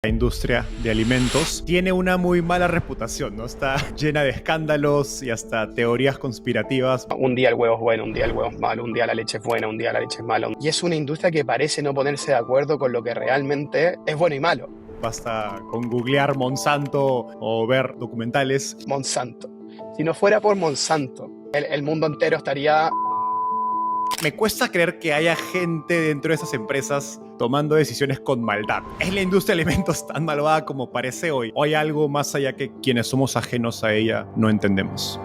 La industria de alimentos tiene una muy mala reputación, ¿no? Está llena de escándalos y hasta teorías conspirativas. Un día el huevo es bueno, un día el huevo es malo, un día la leche es buena, un día la leche es mala. Y es una industria que parece no ponerse de acuerdo con lo que realmente es bueno y malo. Basta con googlear Monsanto o ver documentales. Monsanto. Si no fuera por Monsanto, el mundo entero estaría... Me cuesta creer que haya gente dentro de esas empresas tomando decisiones con maldad. ¿Es la industria de alimentos tan malvada como parece hoy? ¿O hay algo más allá que quienes somos ajenos a ella no entendemos?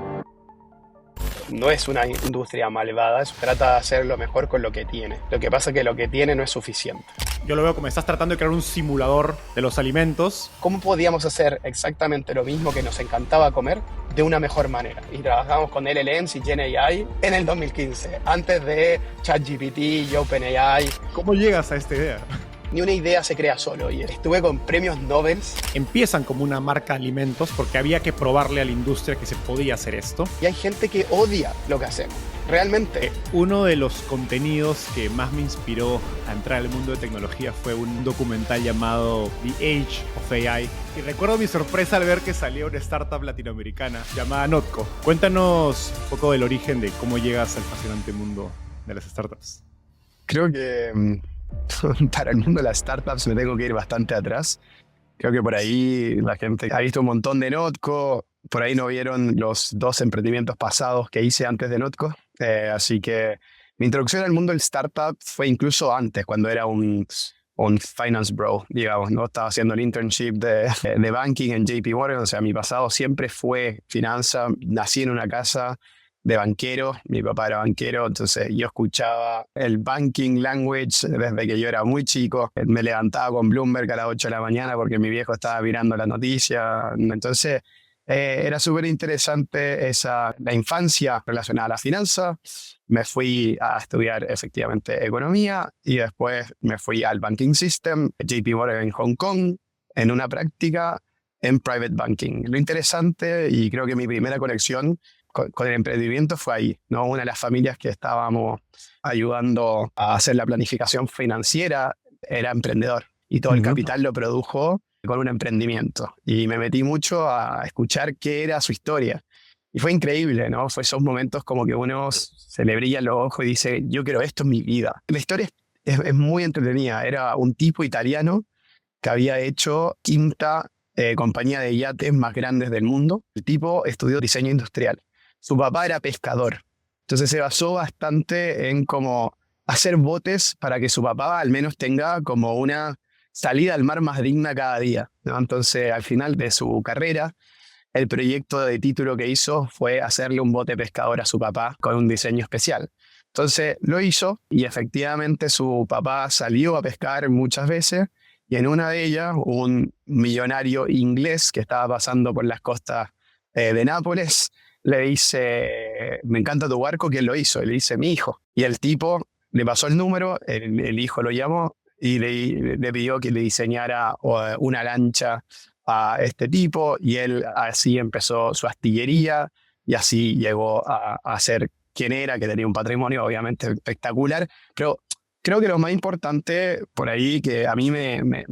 No es una industria malvada, trata de hacer lo mejor con lo que tiene. Lo que pasa es que lo que tiene no es suficiente. Yo lo veo como estás tratando de crear un simulador de los alimentos. ¿Cómo podíamos hacer exactamente lo mismo que nos encantaba comer de una mejor manera? Y trabajamos con LLMs y GenAI en el 2015, antes de ChatGPT y OpenAI. ¿Cómo llegas a esta idea? Ni una idea se crea solo. Y estuve con premios Nobel. Empiezan como una marca de alimentos porque había que probarle a la industria que se podía hacer esto. Y hay gente que odia lo que hacemos. Realmente. Uno de los contenidos que más me inspiró a entrar al mundo de tecnología fue un documental llamado The Age of AI. Y recuerdo mi sorpresa al ver que salió una startup latinoamericana llamada Notco. Cuéntanos un poco del origen de cómo llegas al fascinante mundo de las startups. Creo que para el mundo de las startups me tengo que ir bastante atrás. Creo que por ahí la gente ha visto un montón de Notco. Por ahí no vieron los 2 emprendimientos pasados que hice antes de Notco. Así que mi introducción al mundo del startup fue incluso antes, cuando era un finance bro, digamos, ¿no? Estaba haciendo el internship de banking en JP Morgan. O sea, mi pasado siempre fue finanza. Nací en una casa de banquero, mi papá era banquero, entonces yo escuchaba el banking language desde que yo era muy chico. Me levantaba con Bloomberg a las 8 de la mañana porque mi viejo estaba mirando la noticia. Entonces era súper interesante la infancia relacionada a la finanza. Me fui a estudiar efectivamente economía y después me fui al banking system, JP Morgan en Hong Kong, en una práctica en private banking. Lo interesante, y creo que mi primera conexión con el emprendimiento fue ahí, ¿no? Una de las familias que estábamos ayudando a hacer la planificación financiera era emprendedor y todo el capital lo produjo con un emprendimiento. Y me metí mucho a escuchar qué era su historia. Y fue increíble, ¿no? Fue esos momentos como que uno se le brilla los ojos y dice, yo quiero esto en mi vida. La historia es muy entretenida. Era un tipo italiano que había hecho quinta compañía de yates más grandes del mundo. El tipo estudió diseño industrial. Su papá era pescador. Entonces se basó bastante en cómo hacer botes para que su papá al menos tenga como una salida al mar más digna cada día, ¿no? Entonces al final de su carrera, el proyecto de título que hizo fue hacerle un bote pescador a su papá con un diseño especial. Entonces lo hizo y efectivamente su papá salió a pescar muchas veces y en una de ellas un millonario inglés que estaba pasando por las costas de Nápoles le dice, me encanta tu barco, ¿quién lo hizo? Y le dice, mi hijo. Y el tipo le pasó el número, el hijo lo llamó y le pidió que le diseñara una lancha a este tipo y él así empezó su astillería y así llegó a ser quien era, que tenía un patrimonio obviamente espectacular. Pero creo que lo más importante por ahí que a mí me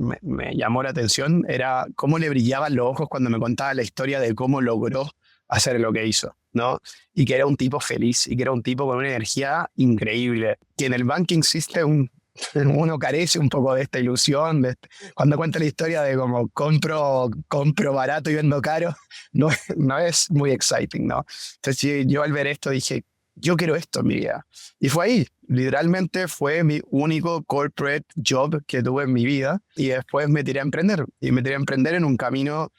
llamó la atención era cómo le brillaban los ojos cuando me contaba la historia de cómo logró hacer lo que hizo, ¿no? Y que era un tipo feliz y que era un tipo con una energía increíble. Que en el banking system uno carece un poco de esta ilusión. Cuando cuenta la historia de cómo compro barato y vendo caro, no es muy exciting, ¿no? Entonces yo al ver esto dije, yo quiero esto en mi vida. Y fue ahí, literalmente fue mi único corporate job que tuve en mi vida. Y después me tiré a emprender. Y me tiré a emprender en un camino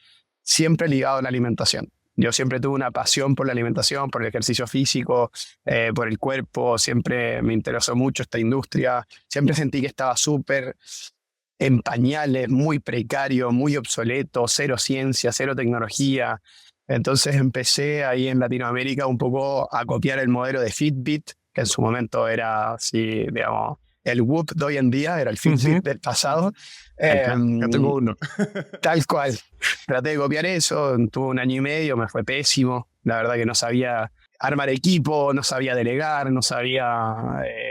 siempre ligado a la alimentación. Yo siempre tuve una pasión por la alimentación, por el ejercicio físico, por el cuerpo. Siempre me interesó mucho esta industria. Siempre sentí que estaba súper en pañales, muy precario, muy obsoleto, cero ciencia, cero tecnología. Entonces empecé ahí en Latinoamérica un poco a copiar el modelo de Fitbit, que en su momento era así, digamos, el Whoop de hoy en día, era el Fitbit del pasado. Ya tengo uno. Tal cual. Traté de copiar eso, tuve 1 año y medio, me fue pésimo. La verdad que no sabía armar equipo, no sabía delegar, no sabía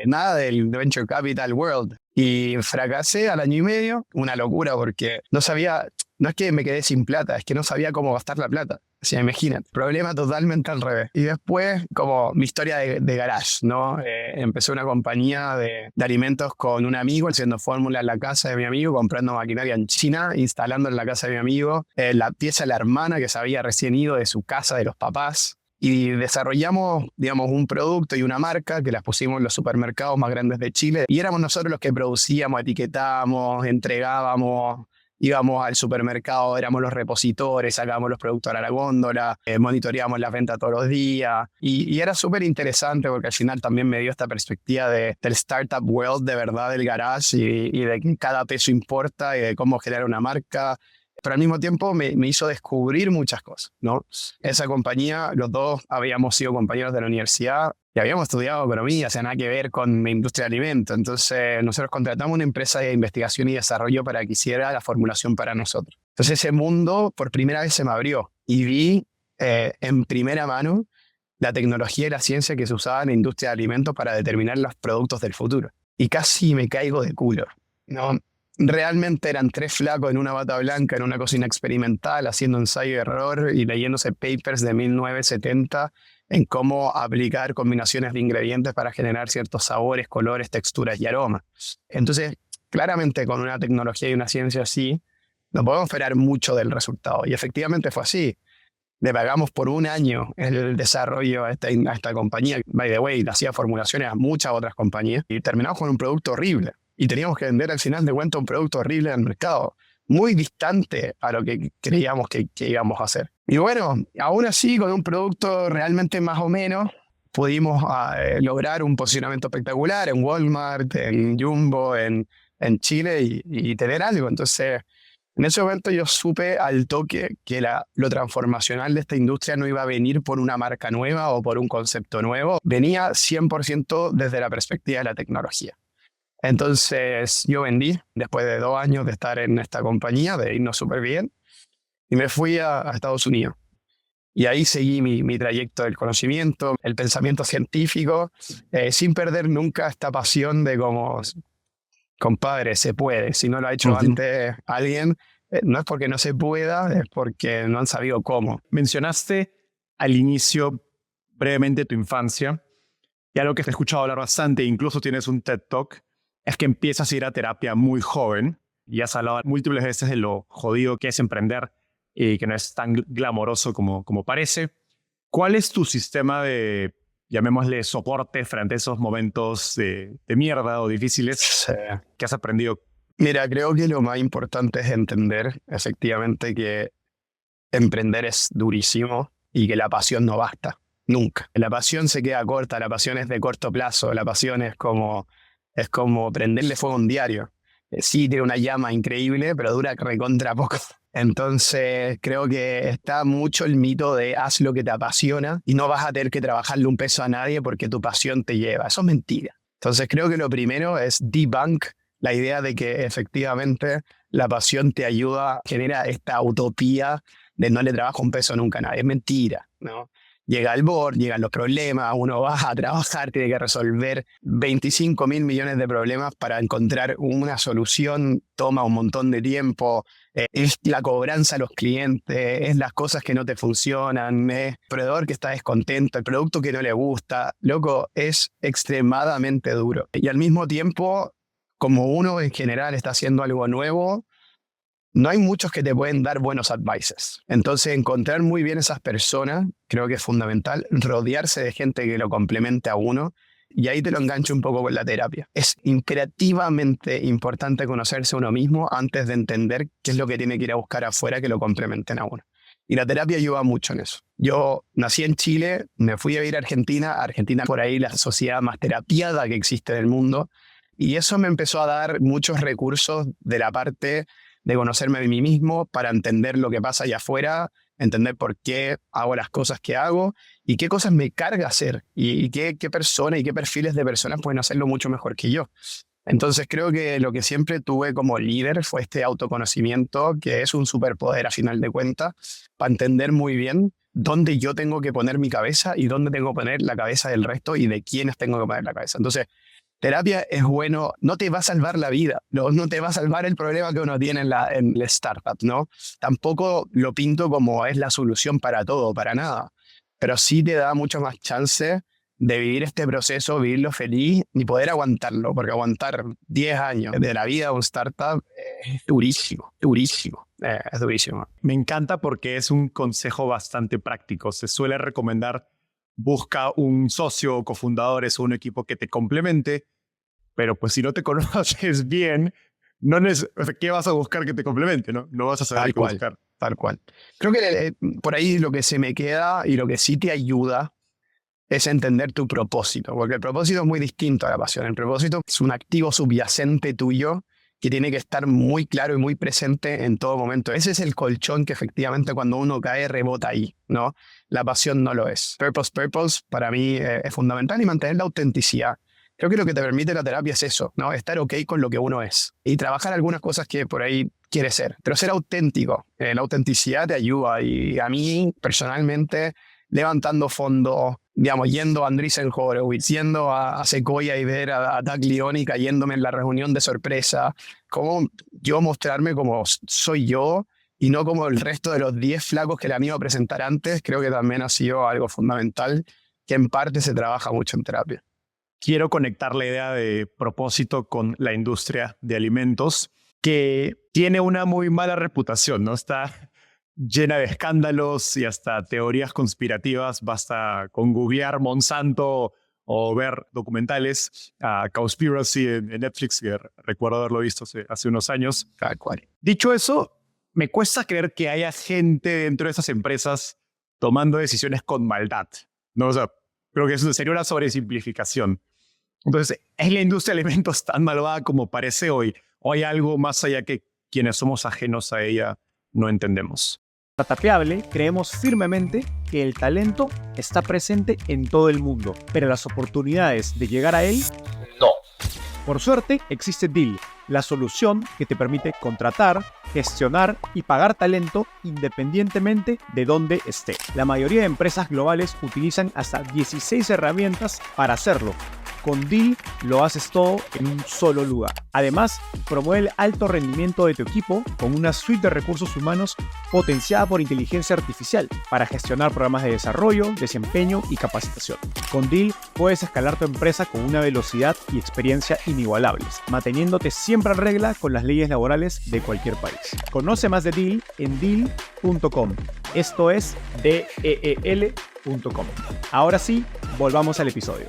nada del Venture Capital World. Y fracasé al año y medio, una locura porque no sabía, no es que me quedé sin plata, es que no sabía cómo gastar la plata. O sea, imagínate, problema totalmente al revés. Y después, como mi historia de garage, ¿no? Empecé una compañía de alimentos con un amigo, haciendo fórmula en la casa de mi amigo, comprando maquinaria en China, instalando en la casa de mi amigo, la pieza de la hermana que se había recién ido de su casa de los papás. Y desarrollamos, digamos, un producto y una marca que las pusimos en los supermercados más grandes de Chile. Y éramos nosotros los que producíamos, etiquetábamos, entregábamos, íbamos al supermercado, éramos los repositores, sacábamos los productos a la góndola, monitoreábamos las ventas todos los días. Y era súper interesante porque al final también me dio esta perspectiva del startup world, de verdad, del garage y de que cada peso importa y de cómo generar una marca. Pero al mismo tiempo me hizo descubrir muchas cosas, ¿no? Esa compañía, los dos habíamos sido compañeros de la universidad y habíamos estudiado economía, o sea, nada que ver con la industria de alimentos. Entonces, nosotros contratamos una empresa de investigación y desarrollo para que hiciera la formulación para nosotros. Entonces, ese mundo por primera vez se me abrió y vi en primera mano la tecnología y la ciencia que se usaba en la industria de alimentos para determinar los productos del futuro. Y casi me caigo de culo, ¿no? Realmente eran tres flacos en una bata blanca, en una cocina experimental, haciendo ensayo y error y leyéndose papers de 1970 en cómo aplicar combinaciones de ingredientes para generar ciertos sabores, colores, texturas y aromas. Entonces, claramente con una tecnología y una ciencia así, no podemos esperar mucho del resultado. Y efectivamente fue así. Le pagamos por un año el desarrollo a esta compañía. By the way, le hacía formulaciones a muchas otras compañías y terminamos con un producto horrible. Y teníamos que vender al final de cuentas un producto horrible en el mercado, muy distante a lo que creíamos que íbamos a hacer. Y bueno, aún así, con un producto realmente más o menos, pudimos lograr un posicionamiento espectacular en Walmart, en Jumbo, en Chile y tener algo. Entonces, en ese momento yo supe al toque que lo transformacional de esta industria no iba a venir por una marca nueva o por un concepto nuevo, venía 100% desde la perspectiva de la tecnología. Entonces yo vendí, después de 2 años de estar en esta compañía, de irnos súper bien, y me fui a Estados Unidos. Y ahí seguí mi trayecto del conocimiento, el pensamiento científico, sin perder nunca esta pasión de como, compadre, se puede. Si no lo ha hecho antes alguien, no es porque no se pueda, es porque no han sabido cómo. Mencionaste al inicio brevemente tu infancia, y algo que te he escuchado hablar bastante, incluso tienes un TED Talk, es que empiezas a ir a terapia muy joven y has hablado múltiples veces de lo jodido que es emprender y que no es tan glamoroso como parece. ¿Cuál es tu sistema de, llamémosle, soporte frente a esos momentos de mierda o difíciles que has aprendido? Mira, creo que lo más importante es entender efectivamente que emprender es durísimo y que la pasión no basta, nunca. La pasión se queda corta, la pasión es de corto plazo, la pasión es como prenderle fuego a un diario. Sí, tiene una llama increíble, pero dura recontra poco. Entonces, creo que está mucho el mito de haz lo que te apasiona y no vas a tener que trabajarle un peso a nadie porque tu pasión te lleva. Eso es mentira. Entonces, creo que lo primero es debunk la idea de que efectivamente la pasión te ayuda, genera esta utopía de no le trabajo un peso nunca a nadie. Es mentira, ¿no? Llega el board, llegan los problemas, uno va a trabajar, tiene que resolver 25.000 millones de problemas para encontrar una solución, toma un montón de tiempo, es la cobranza a los clientes, es las cosas que no te funcionan, es el proveedor que está descontento, el producto que no le gusta. Loco, es extremadamente duro. Y al mismo tiempo, como uno en general está haciendo algo nuevo, no hay muchos que te pueden dar buenos advices. Entonces, encontrar muy bien esas personas creo que es fundamental. Rodearse de gente que lo complemente a uno. Y ahí te lo engancho un poco con la terapia. Es imperativamente importante conocerse a uno mismo antes de entender qué es lo que tiene que ir a buscar afuera que lo complementen a uno. Y la terapia ayuda mucho en eso. Yo nací en Chile, me fui a vivir a Argentina. Argentina por ahí la sociedad más terapiada que existe del mundo. Y eso me empezó a dar muchos recursos de la parte de conocerme a mí mismo para entender lo que pasa allá afuera, entender por qué hago las cosas que hago y qué cosas me carga hacer y qué personas y qué perfiles de personas pueden hacerlo mucho mejor que yo. Entonces creo que lo que siempre tuve como líder fue este autoconocimiento, que es un superpoder a final de cuentas, para entender muy bien dónde yo tengo que poner mi cabeza y dónde tengo que poner la cabeza del resto y de quiénes tengo que poner la cabeza. Entonces, Terapia es bueno, no te va a salvar la vida, no te va a salvar el problema que uno tiene en la startup, ¿no? Tampoco lo pinto como es la solución para todo, para nada, pero sí te da mucho más chance de vivir este proceso, vivirlo feliz y poder aguantarlo, porque aguantar 10 años de la vida de un startup es durísimo, durísimo, es durísimo. Me encanta porque es un consejo bastante práctico. Se suele recomendar busca un socio o cofundadores o un equipo que te complemente, pero pues si no te conoces bien, ¿qué vas a buscar que te complemente? No vas a saber Tal qué cual, buscar. tal cual. Creo que por ahí lo que se me queda y lo que sí te ayuda es entender tu propósito, porque el propósito es muy distinto a la pasión. El propósito es un activo subyacente tuyo que tiene que estar muy claro y muy presente en todo momento. Ese es el colchón que efectivamente cuando uno cae rebota ahí, ¿no? La pasión no lo es. Purpose para mí es fundamental y mantener la autenticidad. Creo que lo que te permite la terapia es eso, ¿no? Estar ok con lo que uno es y trabajar algunas cosas que por ahí quiere ser, pero ser auténtico. La autenticidad te ayuda y a mí personalmente levantando fondos, digamos, yendo a Andreessen Horowitz, yendo a Sequoia y ver a Doug Leone y cayéndome en la reunión de sorpresa, cómo yo mostrarme como soy yo y no como el resto de los 10 flacos que le han ido a presentar antes, creo que también ha sido algo fundamental que en parte se trabaja mucho en terapia. Quiero conectar la idea de propósito con la industria de alimentos, que tiene una muy mala reputación, ¿no? Está llena de escándalos y hasta teorías conspirativas. Basta con googlear Monsanto o ver documentales, Cowspiracy en Netflix, que recuerdo haberlo visto hace unos años. Tal cual. Dicho eso, me cuesta creer que haya gente dentro de esas empresas tomando decisiones con maldad, ¿no? O sea, creo que eso sería una sobresimplificación. Entonces, ¿es la industria de alimentos tan malvada como parece hoy? ¿O hay algo más allá que quienes somos ajenos a ella no entendemos? Tapeable, creemos firmemente que el talento está presente en todo el mundo, pero las oportunidades de llegar a él, no. Por suerte, existe Deel, la solución que te permite contratar, gestionar y pagar talento independientemente de dónde esté. La mayoría de empresas globales utilizan hasta 16 herramientas para hacerlo. Con Deel lo haces todo en un solo lugar. Además, promueve el alto rendimiento de tu equipo con una suite de recursos humanos potenciada por inteligencia artificial para gestionar programas de desarrollo, desempeño y capacitación. Con Deel puedes escalar tu empresa con una velocidad y experiencia inigualables, manteniéndote siempre en regla con las leyes laborales de cualquier país. Conoce más de Deel en Deel.com. Esto es DEEL.com. Ahora sí, volvamos al episodio.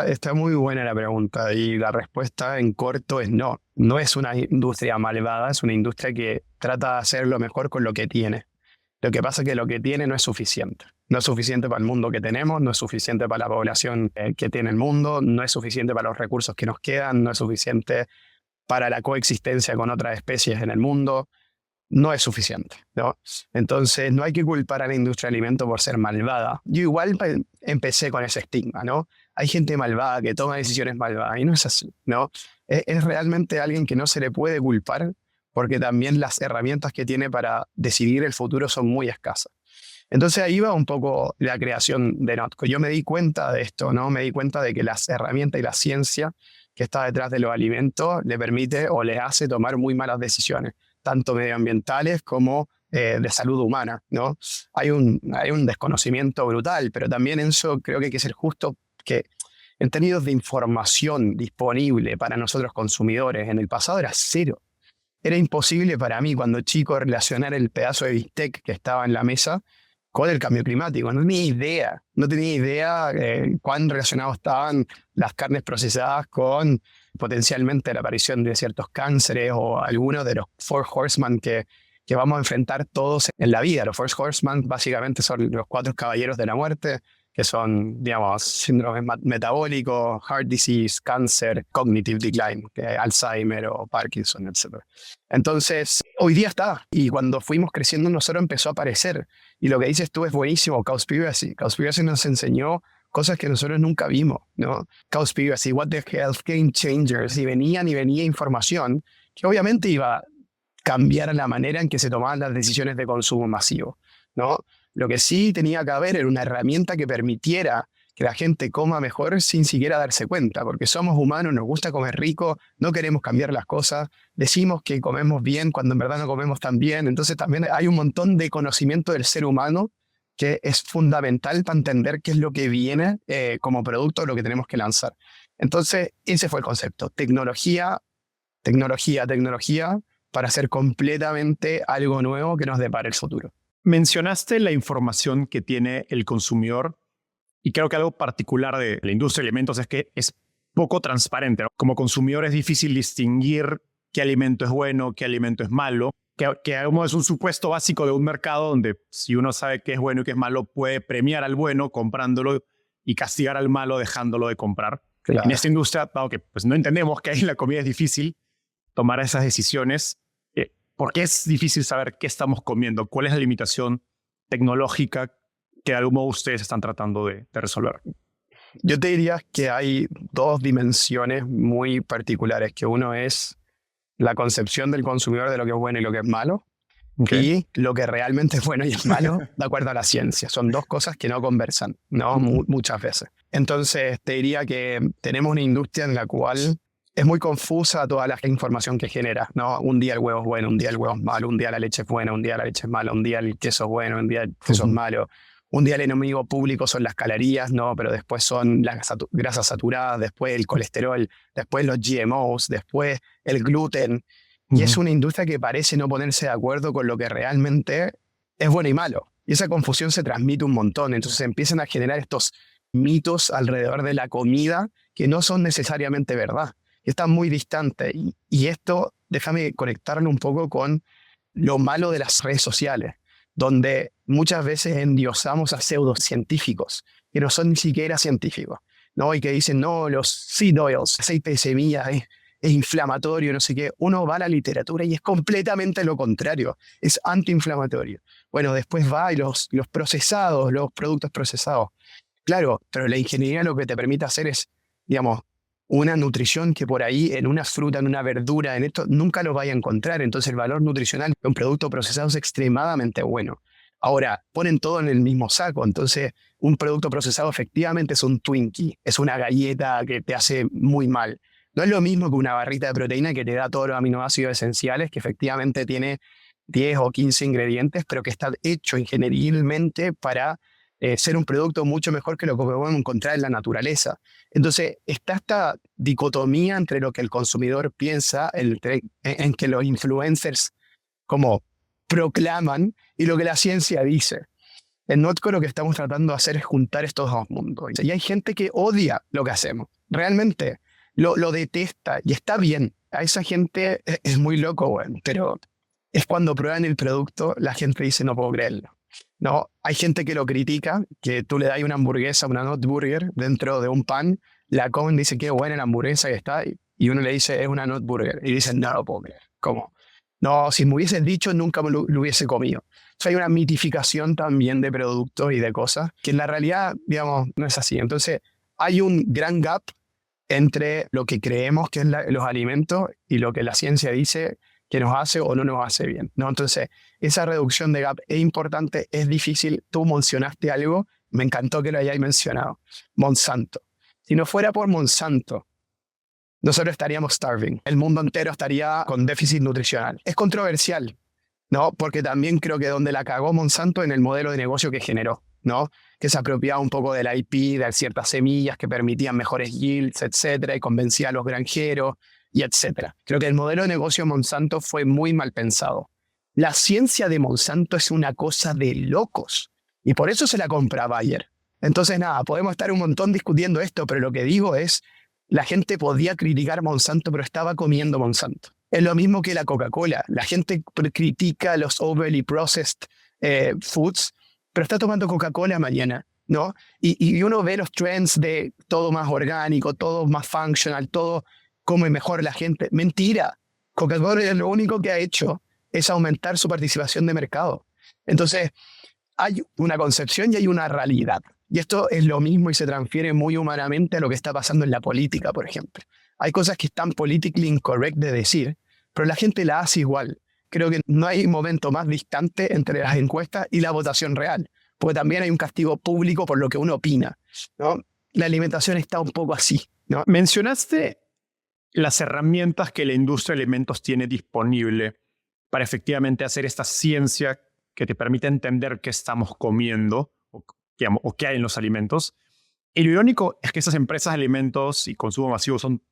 Está muy buena la pregunta y la respuesta en corto es no. No es una industria malvada, es una industria que trata de hacer lo mejor con lo que tiene. Lo que pasa es que lo que tiene no es suficiente. No es suficiente para el mundo que tenemos, no es suficiente para la población que tiene el mundo, no es suficiente para los recursos que nos quedan, no es suficiente para la coexistencia con otras especies en el mundo. No es suficiente, ¿no? Entonces, no hay que culpar a la industria de alimentos por ser malvada. Yo igual empecé con ese estigma, ¿no? Hay gente malvada que toma decisiones malvadas y no es así, ¿no? Es realmente alguien que no se le puede culpar porque también las herramientas que tiene para decidir el futuro son muy escasas. Entonces ahí va un poco la creación de Notco. Yo me di cuenta de esto, ¿no? Me di cuenta de que las herramientas y la ciencia que está detrás de los alimentos le permite o le hace tomar muy malas decisiones, tanto medioambientales como de salud humana, ¿no? Hay un desconocimiento brutal, pero también en eso creo que hay que ser justo que en términos de información disponible para nosotros consumidores, en el pasado era cero. Era imposible para mí cuando chico relacionar el pedazo de bistec que estaba en la mesa con el cambio climático. No tenía idea cuán relacionados estaban las carnes procesadas con potencialmente la aparición de ciertos cánceres o algunos de los Four Horsemen que vamos a enfrentar todos en la vida. Los Four Horsemen básicamente son los 4 caballeros de la muerte, que son, digamos, síndromes metabólicos, heart disease, cáncer, cognitive decline, Alzheimer o Parkinson, etc. Entonces, hoy día está. Y cuando fuimos creciendo, nosotros empezó a aparecer. Y lo que dices tú es buenísimo, Cowspiracy. Cowspiracy nos enseñó cosas que nosotros nunca vimos, ¿no? Cowspiracy, What the Health, Game Changers. Y venía información que obviamente iba a cambiar la manera en que se tomaban las decisiones de consumo masivo, ¿no? Lo que sí tenía que haber era una herramienta que permitiera que la gente coma mejor sin siquiera darse cuenta, porque somos humanos, nos gusta comer rico, no queremos cambiar las cosas, decimos que comemos bien cuando en verdad no comemos tan bien. Entonces también hay un montón de conocimiento del ser humano que es fundamental para entender qué es lo que viene como producto, lo que tenemos que lanzar. Entonces ese fue el concepto, tecnología, tecnología, tecnología, para hacer completamente algo nuevo que nos depare el futuro. Mencionaste la información que tiene el consumidor y creo que algo particular de la industria de alimentos es que es poco transparente, ¿no? Como consumidor es difícil distinguir qué alimento es bueno, qué alimento es malo, que es un supuesto básico de un mercado donde si uno sabe qué es bueno y qué es malo, puede premiar al bueno comprándolo y castigar al malo dejándolo de comprar. Claro. En esta industria, dado que pues, no entendemos que ahí en la comida es difícil tomar esas decisiones, ¿por qué es difícil saber qué estamos comiendo? ¿Cuál es la limitación tecnológica que de algún modo ustedes están tratando de resolver? Yo te diría que hay dos dimensiones muy particulares, que uno es la concepción del consumidor de lo que es bueno y lo que es malo, y lo que realmente es bueno y es malo de acuerdo a la ciencia. Son dos cosas que no conversan, ¿no? Muchas veces. Entonces te diría que tenemos una industria en la cual es muy confusa toda la información que genera, ¿no? Un día el huevo es bueno, un día el huevo es malo, un día la leche es buena, un día la leche es mala, un día el queso es bueno, un día el queso es malo. Un día el enemigo público son las calorías, ¿no? Pero después son las grasas saturadas, después el colesterol, después los GMOs, después el gluten. Y es una industria que parece no ponerse de acuerdo con lo que realmente es bueno y malo. Y esa confusión se transmite un montón. Entonces empiezan a generar estos mitos alrededor de la comida que no son necesariamente verdad. Están muy distantes. Y esto, déjame conectarlo un poco con lo malo de las redes sociales, donde muchas veces endiosamos a pseudocientíficos, que no son ni siquiera científicos, ¿no? Y que dicen, no, los seed oils, aceite de semilla, es inflamatorio, no sé qué. Uno va a la literatura y es completamente lo contrario, es antiinflamatorio. Bueno, después va y los procesados, los productos procesados. Claro, pero la ingeniería lo que te permite hacer es, digamos, una nutrición que por ahí en una fruta, en una verdura, en esto, nunca lo vaya a encontrar. Entonces el valor nutricional de un producto procesado es extremadamente bueno. Ahora, ponen todo en el mismo saco. Entonces un producto procesado efectivamente es un Twinkie, es una galleta que te hace muy mal. No es lo mismo que una barrita de proteína que te da todos los aminoácidos esenciales, que efectivamente tiene 10 o 15 ingredientes, pero que está hecho ingenierilmente para ser un producto mucho mejor que lo que podemos encontrar en la naturaleza. Entonces, está esta dicotomía entre lo que el consumidor piensa, en que los influencers como proclaman y lo que la ciencia dice. En Notco lo que estamos tratando de hacer es juntar estos dos mundos. Y hay gente que odia lo que hacemos. Realmente lo detesta y está bien. A esa gente es muy loco, bueno, pero es cuando prueban el producto, la gente dice no puedo creerlo. No, hay gente que lo critica, que tú le das una hamburguesa, una Not Burger, dentro de un pan, la comen, dice qué buena la hamburguesa que está, y uno le dice es una Not Burger, y dicen no lo puedo creer. ¿Cómo? No, si me hubieses dicho nunca lo hubiese comido. O sea, hay una mitificación también de productos y de cosas, que en la realidad, digamos, no es así. Entonces, hay un gran gap entre lo que creemos que es los alimentos y lo que la ciencia dice que nos hace o no nos hace bien, ¿no? Entonces, esa reducción de gap es importante, es difícil. Tú mencionaste algo, me encantó que lo hayáis mencionado, Monsanto. Si no fuera por Monsanto, nosotros estaríamos starving. El mundo entero estaría con déficit nutricional. Es controversial, ¿no? Porque también creo que donde la cagó Monsanto en el modelo de negocio que generó, ¿no? Que se apropiaba un poco del IP, de ciertas semillas que permitían mejores yields, etcétera, y convencía a los granjeros, y etcétera. Creo que el modelo de negocio de Monsanto fue muy mal pensado. La ciencia de Monsanto es una cosa de locos, y por eso se la compra Bayer. Entonces, nada, podemos estar un montón discutiendo esto, pero lo que digo es, la gente podía criticar Monsanto, pero estaba comiendo Monsanto. Es lo mismo que la Coca-Cola. La gente critica los overly processed foods, pero está tomando Coca-Cola mañana, ¿no? Y uno ve los trends de todo más orgánico, todo más functional, todo come mejor la gente. Mentira. Coca-Cola lo único que ha hecho es aumentar su participación de mercado. Entonces, hay una concepción y hay una realidad. Y esto es lo mismo y se transfiere muy humanamente a lo que está pasando en la política, por ejemplo. Hay cosas que están politically incorrect de decir, pero la gente la hace igual. Creo que no hay momento más distante entre las encuestas y la votación real. porque también hay un castigo público por lo que uno opina, ¿no? La alimentación está un poco así, ¿no? Mencionaste las herramientas que la industria de alimentos tiene disponible para efectivamente hacer esta ciencia que te permite entender qué estamos comiendo o qué hay en los alimentos. Y lo irónico es que esas empresas de alimentos y consumo masivo son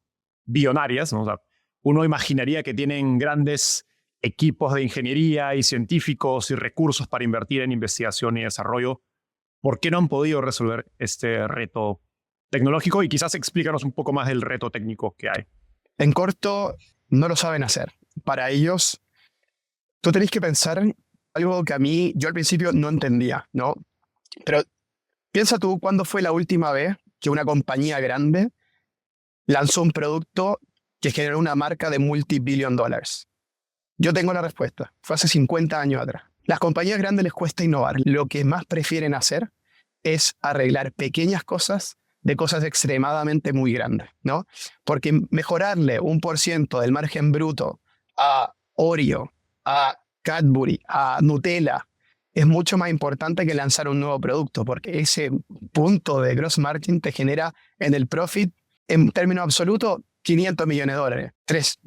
billonarias, ¿no? O sea, uno imaginaría que tienen grandes equipos de ingeniería y científicos y recursos para invertir en investigación y desarrollo. ¿Por qué no han podido resolver este reto tecnológico? Y quizás explícanos un poco más del reto técnico que hay. En corto, no lo saben hacer. Para ellos, tú tenés que pensar algo que yo al principio no entendía, ¿no? Pero piensa tú, ¿cuándo fue la última vez que una compañía grande lanzó un producto que generó una marca de multi-billion dollars? Yo tengo la respuesta. Fue hace 50 años atrás. Las compañías grandes les cuesta innovar. Lo que más prefieren hacer es arreglar pequeñas cosas de cosas extremadamente muy grandes, ¿no? Porque mejorarle 1% del margen bruto a Oreo, a Cadbury, a Nutella, es mucho más importante que lanzar un nuevo producto, porque ese punto de gross margin te genera en el profit, en términos absolutos, $500 millones. 3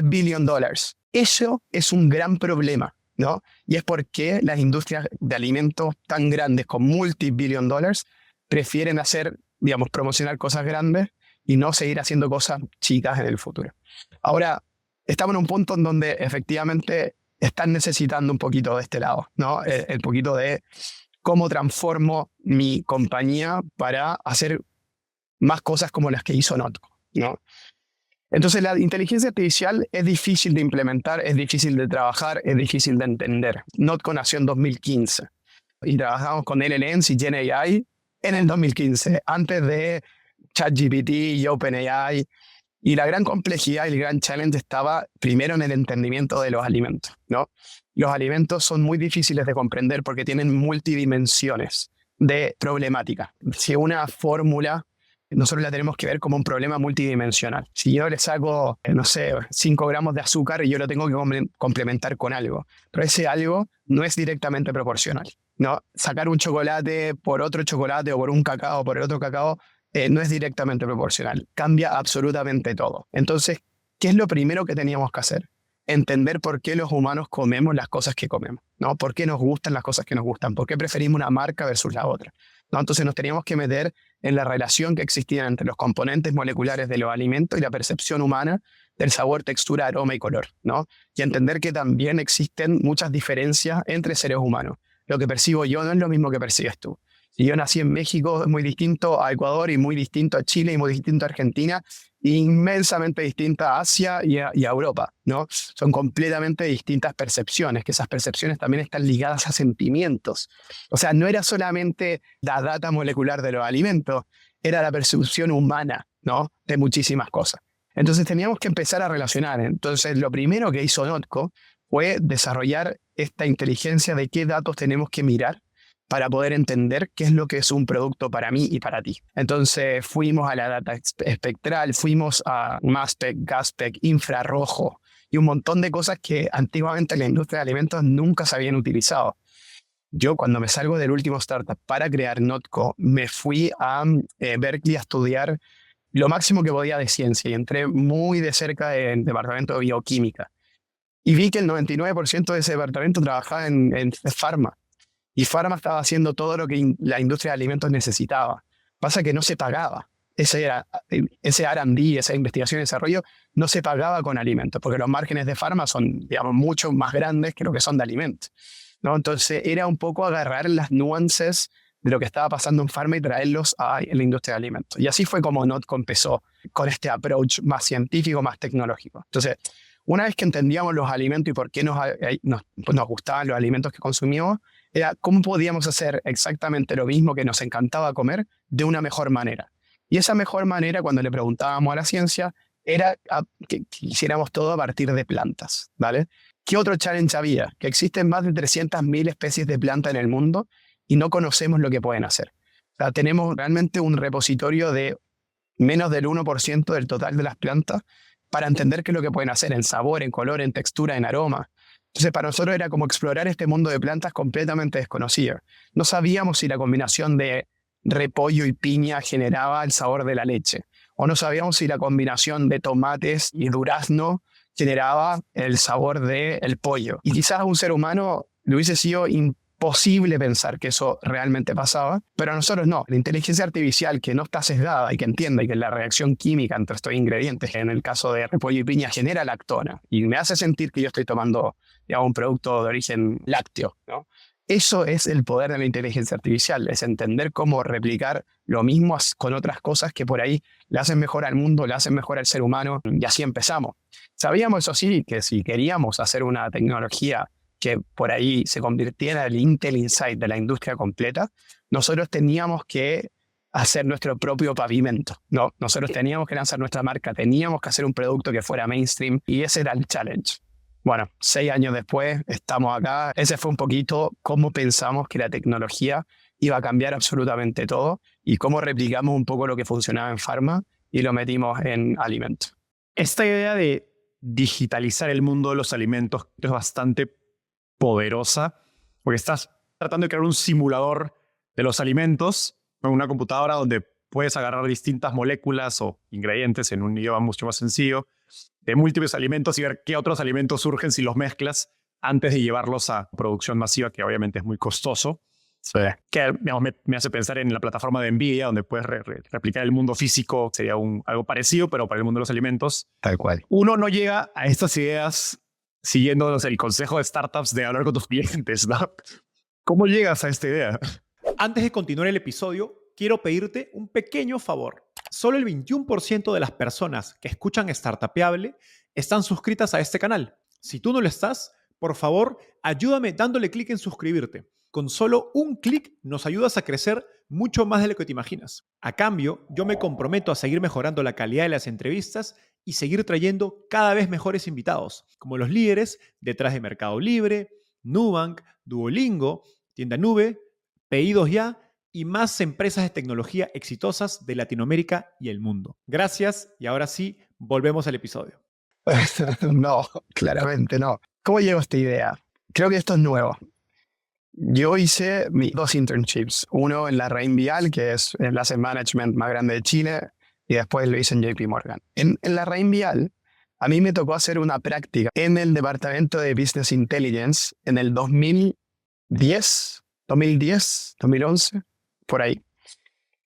billion dollars. Eso es un gran problema, ¿no? Y es porque las industrias de alimentos tan grandes, con multi-billion dollars, prefieren promocionar cosas grandes y no seguir haciendo cosas chicas en el futuro. Ahora, estamos en un punto en donde efectivamente están necesitando un poquito de este lado, ¿no? El poquito de cómo transformo mi compañía para hacer más cosas como las que hizo Notco, ¿no? Entonces, la inteligencia artificial es difícil de implementar, es difícil de trabajar, es difícil de entender. Notco nació en 2015 y trabajamos con LLMs y GenAI en el 2015, antes de ChatGPT y OpenAI. Y la gran complejidad y el gran challenge estaba primero en el entendimiento de los alimentos, ¿no? Los alimentos son muy difíciles de comprender porque tienen multidimensiones de problemática. Si una fórmula, nosotros la tenemos que ver como un problema multidimensional. Si yo le saco, 5 gramos de azúcar y yo lo tengo que complementar con algo, pero ese algo no es directamente proporcional, ¿no? Sacar un chocolate por otro chocolate o por un cacao por el otro cacao no es directamente proporcional. Cambia absolutamente todo. Entonces, ¿qué es lo primero que teníamos que hacer? Entender por qué los humanos comemos las cosas que comemos, ¿no? ¿Por qué nos gustan las cosas que nos gustan? ¿Por qué preferimos una marca versus la otra? ¿No? Entonces nos teníamos que meter en la relación que existía entre los componentes moleculares de los alimentos y la percepción humana del sabor, textura, aroma y color, ¿no? Y entender que también existen muchas diferencias entre seres humanos. Lo que percibo yo no es lo mismo que percibes tú. Si yo nací en México, es muy distinto a Ecuador y muy distinto a Chile y muy distinto a Argentina, inmensamente distinta a Asia y a Europa, ¿no? Son completamente distintas percepciones, que esas percepciones también están ligadas a sentimientos. O sea, no era solamente la data molecular de los alimentos, era la percepción humana, ¿no? De muchísimas cosas. Entonces teníamos que empezar a relacionar. Entonces lo primero que hizo Notco fue desarrollar esta inteligencia de qué datos tenemos que mirar para poder entender qué es lo que es un producto para mí y para ti. Entonces fuimos a la data espectral, fuimos a MASPEC, GASPEC, infrarrojo y un montón de cosas que antiguamente en la industria de alimentos nunca se habían utilizado. Yo cuando me salgo del último startup para crear Notco, me fui a Berkeley a estudiar lo máximo que podía de ciencia y entré muy de cerca en el departamento de bioquímica. Y vi que el 99% de ese departamento trabajaba en pharma. Y Pharma estaba haciendo todo lo que la industria de alimentos necesitaba. Pasa que no se pagaba. Ese R&D, esa investigación y desarrollo, no se pagaba con alimentos, porque los márgenes de Pharma son, mucho más grandes que lo que son de alimentos, ¿no? Entonces era un poco agarrar las nuances de lo que estaba pasando en Pharma y traerlos a la industria de alimentos. Y así fue como Notco empezó con este approach más científico, más tecnológico. Entonces, una vez que entendíamos los alimentos y por qué nos gustaban los alimentos que consumíamos, era cómo podíamos hacer exactamente lo mismo que nos encantaba comer de una mejor manera. Y esa mejor manera, cuando le preguntábamos a la ciencia, era que hiciéramos todo a partir de plantas, ¿vale? ¿Qué otro challenge había? Que existen más de 300.000 especies de plantas en el mundo y no conocemos lo que pueden hacer. O sea, tenemos realmente un repositorio de menos del 1% del total de las plantas para entender qué es lo que pueden hacer en sabor, en color, en textura, en aroma. Entonces para nosotros era como explorar este mundo de plantas completamente desconocido. No sabíamos si la combinación de repollo y piña generaba el sabor de la leche. O no sabíamos si la combinación de tomates y durazno generaba el sabor del pollo. Y quizás a un ser humano le hubiese sido imposible pensar que eso realmente pasaba, pero a nosotros no. La inteligencia artificial que no está sesgada y que entiende que la reacción química entre estos ingredientes, en el caso de repollo y piña, genera lactona y me hace sentir que yo estoy tomando, digamos, un producto de origen lácteo, ¿no? Eso es el poder de la inteligencia artificial, es entender cómo replicar lo mismo con otras cosas que por ahí le hacen mejor al mundo, le hacen mejor al ser humano, y así empezamos. Sabíamos, eso sí, que si queríamos hacer una tecnología que por ahí se convirtiera en el Intel Inside de la industria completa, nosotros teníamos que hacer nuestro propio pavimento, ¿no? Nosotros teníamos que lanzar nuestra marca, teníamos que hacer un producto que fuera mainstream, y ese era el challenge. Bueno, 6 años después estamos acá. Ese fue un poquito cómo pensamos que la tecnología iba a cambiar absolutamente todo y cómo replicamos un poco lo que funcionaba en Pharma y lo metimos en alimentos. Esta idea de digitalizar el mundo de los alimentos es bastante poderosa, porque estás tratando de crear un simulador de los alimentos con una computadora donde puedes agarrar distintas moléculas o ingredientes en un idioma mucho más sencillo de múltiples alimentos y ver qué otros alimentos surgen si los mezclas antes de llevarlos a producción masiva, que obviamente es muy costoso. Sí. Que digamos, me hace pensar en la plataforma de NVIDIA, donde puedes replicar el mundo físico. Sería algo parecido, pero para el mundo de los alimentos. Tal cual. Uno no llega a estas ideas siguiendo, no sé, el consejo de startups de hablar con tus clientes, ¿no? ¿Cómo llegas a esta idea? Antes de continuar el episodio, quiero pedirte un pequeño favor. Solo el 21% de las personas que escuchan Startupeable están suscritas a este canal. Si tú no lo estás, por favor, ayúdame dándole clic en suscribirte. Con solo un clic nos ayudas a crecer mucho más de lo que te imaginas. A cambio, yo me comprometo a seguir mejorando la calidad de las entrevistas y seguir trayendo cada vez mejores invitados, como los líderes detrás de Mercado Libre, Nubank, Duolingo, Tienda Nube, Pedidos Ya y más empresas de tecnología exitosas de Latinoamérica y el mundo. Gracias y ahora sí, volvemos al episodio. No, claramente no. ¿Cómo llegó a esta idea? Creo que esto es nuevo. Yo hice mis 2 internships. Uno en la Reinvial, que es el asset management más grande de Chile, y después lo hice en JP Morgan. En la Reinvial, a mí me tocó hacer una práctica en el departamento de Business Intelligence en el 2010, 2011, por ahí.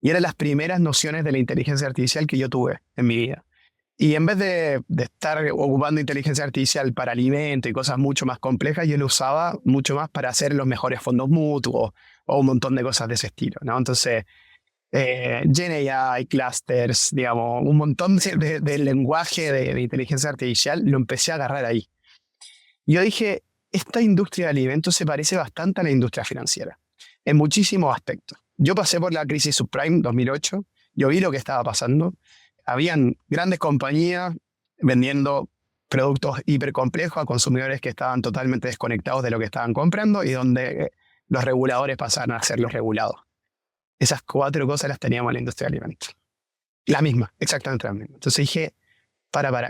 Y eran las primeras nociones de la inteligencia artificial que yo tuve en mi vida. Y en vez de estar ocupando inteligencia artificial para alimento y cosas mucho más complejas, yo lo usaba mucho más para hacer los mejores fondos mutuos o un montón de cosas de ese estilo, ¿no? Entonces, GenAI, clusters, digamos, un montón de lenguaje de inteligencia artificial lo empecé a agarrar ahí. Yo dije, esta industria de alimentos se parece bastante a la industria financiera, en muchísimos aspectos. Yo pasé por la crisis subprime 2008, yo vi lo que estaba pasando. Habían grandes compañías vendiendo productos hipercomplejos a consumidores que estaban totalmente desconectados de lo que estaban comprando y donde los reguladores pasaron a ser los regulados. Esas 4 cosas las teníamos en la industria de alimentos. La misma, exactamente la misma. Entonces dije,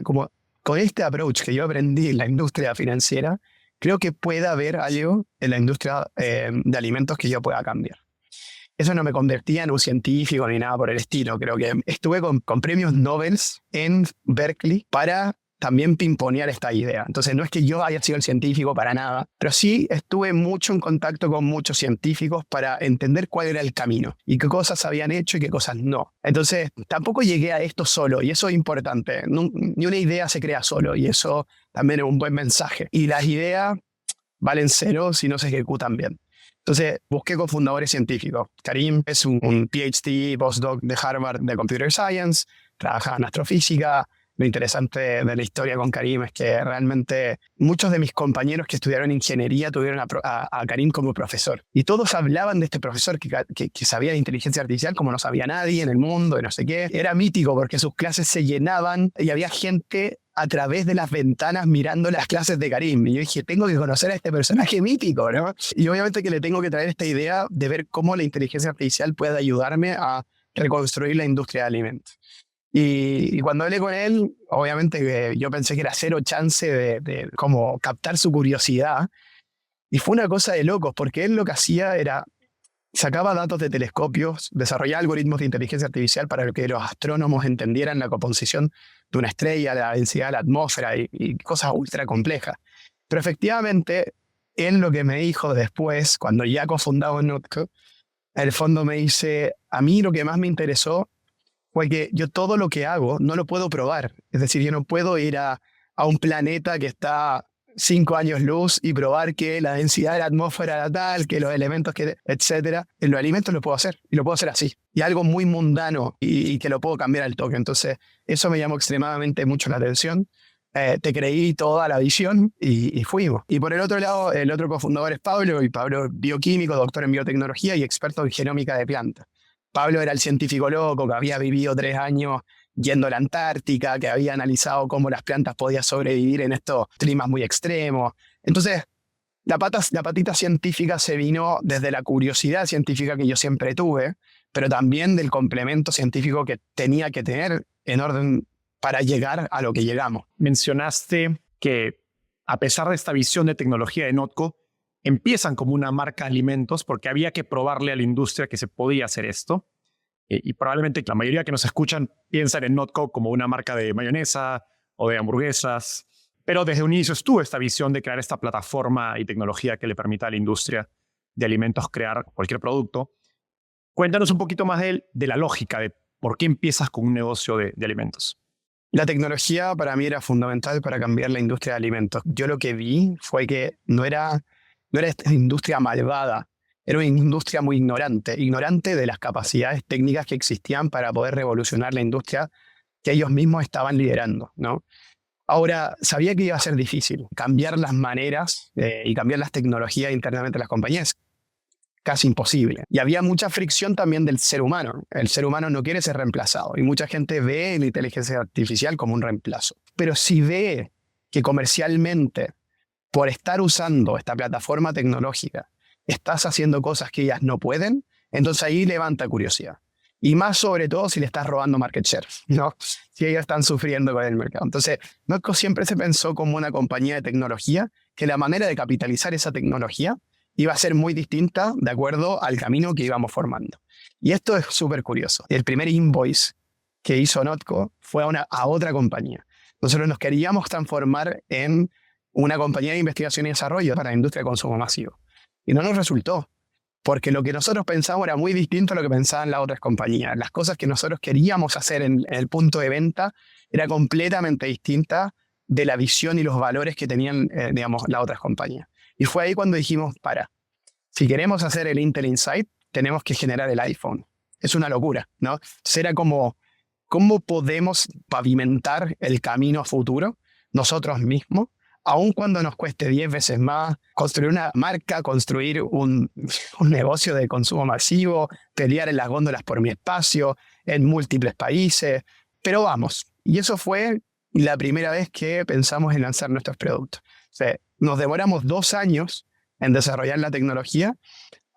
como con este approach que yo aprendí en la industria financiera, creo que puede haber algo en la industria de alimentos que yo pueda cambiar. Eso no me convertía en un científico ni nada por el estilo. Creo que estuve con premios Nobel en Berkeley para también pimponear esta idea. Entonces no es que yo haya sido el científico para nada, pero sí estuve mucho en contacto con muchos científicos para entender cuál era el camino y qué cosas habían hecho y qué cosas no. Entonces tampoco llegué a esto solo y eso es importante. Ni una idea se crea solo y eso también es un buen mensaje. Y las ideas valen 0 si no se ejecutan bien. Entonces busqué cofundadores científicos. Karim es un PhD, postdoc de Harvard de Computer Science, trabaja en astrofísica. Lo interesante de la historia con Karim es que realmente muchos de mis compañeros que estudiaron ingeniería tuvieron a Karim como profesor. Y todos hablaban de este profesor que sabía de inteligencia artificial como no sabía nadie en el mundo y no sé qué. Era mítico porque sus clases se llenaban y había gente a través de las ventanas mirando las clases de Karim. Y yo dije, tengo que conocer a este personaje mítico, ¿no? Y obviamente que le tengo que traer esta idea de ver cómo la inteligencia artificial puede ayudarme a reconstruir la industria de alimentos. Y cuando hablé con él, obviamente que yo pensé que era cero chance de como captar su curiosidad. Y fue una cosa de locos, porque él lo que hacía era, sacaba datos de telescopios, desarrollaba algoritmos de inteligencia artificial para que los astrónomos entendieran la composición de una estrella, la densidad de la atmósfera y cosas ultra complejas. Pero efectivamente, él lo que me dijo después, cuando ya cofundado en Notco, en el fondo me dice, a mí lo que más me interesó fue que yo todo lo que hago no lo puedo probar. Es decir, yo no puedo ir a un planeta que está 5 años luz y probar que la densidad de la atmósfera era tal, que los elementos, que, etcétera. En los alimentos lo puedo hacer, y lo puedo hacer así. Y algo muy mundano y que lo puedo cambiar al toque. Entonces, eso me llamó extremadamente mucho la atención. Te creí toda la visión y fuimos. Y por el otro lado, el otro cofundador es Pablo, y Pablo bioquímico, doctor en biotecnología y experto en genómica de plantas. Pablo era el científico loco que había vivido 3 años yendo a la Antártica, que había analizado cómo las plantas podían sobrevivir en estos climas muy extremos. Entonces, la patita científica se vino desde la curiosidad científica que yo siempre tuve, pero también del complemento científico que tenía que tener en orden para llegar a lo que llegamos. Mencionaste que, a pesar de esta visión de tecnología de Notco, empiezan como una marca de alimentos porque había que probarle a la industria que se podía hacer esto. Y probablemente la mayoría que nos escuchan piensan en Notco como una marca de mayonesa o de hamburguesas. Pero desde un inicio estuvo esta visión de crear esta plataforma y tecnología que le permita a la industria de alimentos crear cualquier producto. Cuéntanos un poquito más de la lógica de por qué empiezas con un negocio de alimentos. La tecnología para mí era fundamental para cambiar la industria de alimentos. Yo lo que vi fue que no era esta industria malvada, era una industria muy ignorante de las capacidades técnicas que existían para poder revolucionar la industria que ellos mismos estaban liderando, ¿no? Ahora, sabía que iba a ser difícil cambiar las maneras y cambiar las tecnologías internamente de las compañías. Casi imposible. Y había mucha fricción también del ser humano. El ser humano no quiere ser reemplazado y mucha gente ve la inteligencia artificial como un reemplazo. Pero si ve que comercialmente, por estar usando esta plataforma tecnológica, estás haciendo cosas que ellas no pueden, entonces ahí levanta curiosidad. Y más sobre todo si le estás robando market share, ¿no? Si ellos están sufriendo con el mercado. Entonces, Notco siempre se pensó como una compañía de tecnología que la manera de capitalizar esa tecnología iba a ser muy distinta de acuerdo al camino que íbamos formando. Y esto es súper curioso. El primer invoice que hizo Notco fue a otra compañía. Nosotros nos queríamos transformar en una compañía de investigación y desarrollo para la industria de consumo masivo. Y no nos resultó, porque lo que nosotros pensábamos era muy distinto a lo que pensaban las otras compañías. Las cosas que nosotros queríamos hacer en el punto de venta era completamente distinta de la visión y los valores que tenían, las otras compañías. Y fue ahí cuando dijimos, si queremos hacer el Intel Insight, tenemos que generar el iPhone. Es una locura, ¿no? Entonces era como, ¿cómo podemos pavimentar el camino a futuro nosotros mismos, aun cuando nos cueste 10 veces más construir una marca, construir un negocio de consumo masivo, pelear en las góndolas por mi espacio, en múltiples países? Pero vamos. Y eso fue la primera vez que pensamos en lanzar nuestros productos. O sea, nos demoramos 2 años en desarrollar la tecnología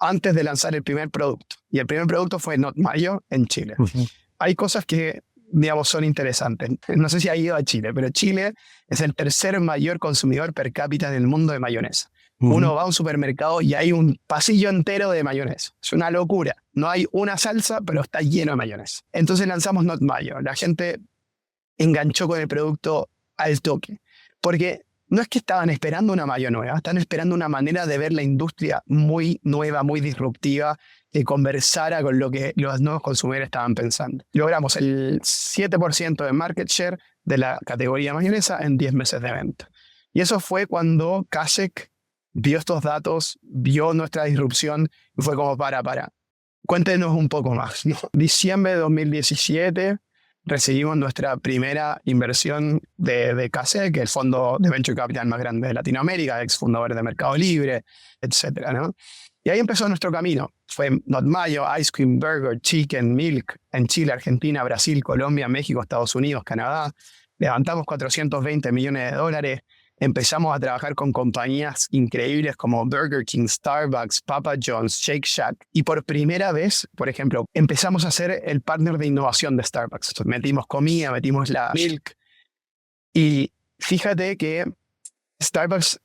antes de lanzar el primer producto. Y el primer producto fue Notmayo en Chile. Hay cosas que, son interesantes. No sé si ha ido a Chile, pero Chile es el 3er mayor consumidor per cápita del mundo de mayonesa. Uno va a un supermercado y hay un pasillo entero de mayonesa. Es una locura. No hay una salsa, pero está lleno de mayonesa. Entonces lanzamos Notmayo. La gente enganchó con el producto al toque. Porque no es que estaban esperando una mayo nueva, están esperando una manera de ver la industria muy nueva, muy disruptiva, que conversara con lo que los nuevos consumidores estaban pensando. Logramos el 7% de market share de la categoría mayonesa en 10 meses de venta. Y eso fue cuando Kasek vio estos datos, vio nuestra disrupción y fue como para. Cuéntenos un poco más, ¿no? Diciembre de 2017 recibimos nuestra primera inversión de Kasek, que es el fondo de venture capital más grande de Latinoamérica, ex fundador de Mercado Libre, etcétera, ¿no? Y ahí empezó nuestro camino. Fue Notmayo, Ice Cream, Burger, Chicken, Milk en Chile, Argentina, Brasil, Colombia, México, Estados Unidos, Canadá. Levantamos $420 millones. empezamos a trabajar con compañías increíbles como Burger King, Starbucks, Papa John's, Shake Shack. Y por primera vez, por ejemplo, empezamos a ser el partner de innovación de Starbucks. Entonces, metimos comida, metimos la milk. Y fíjate que Starbucks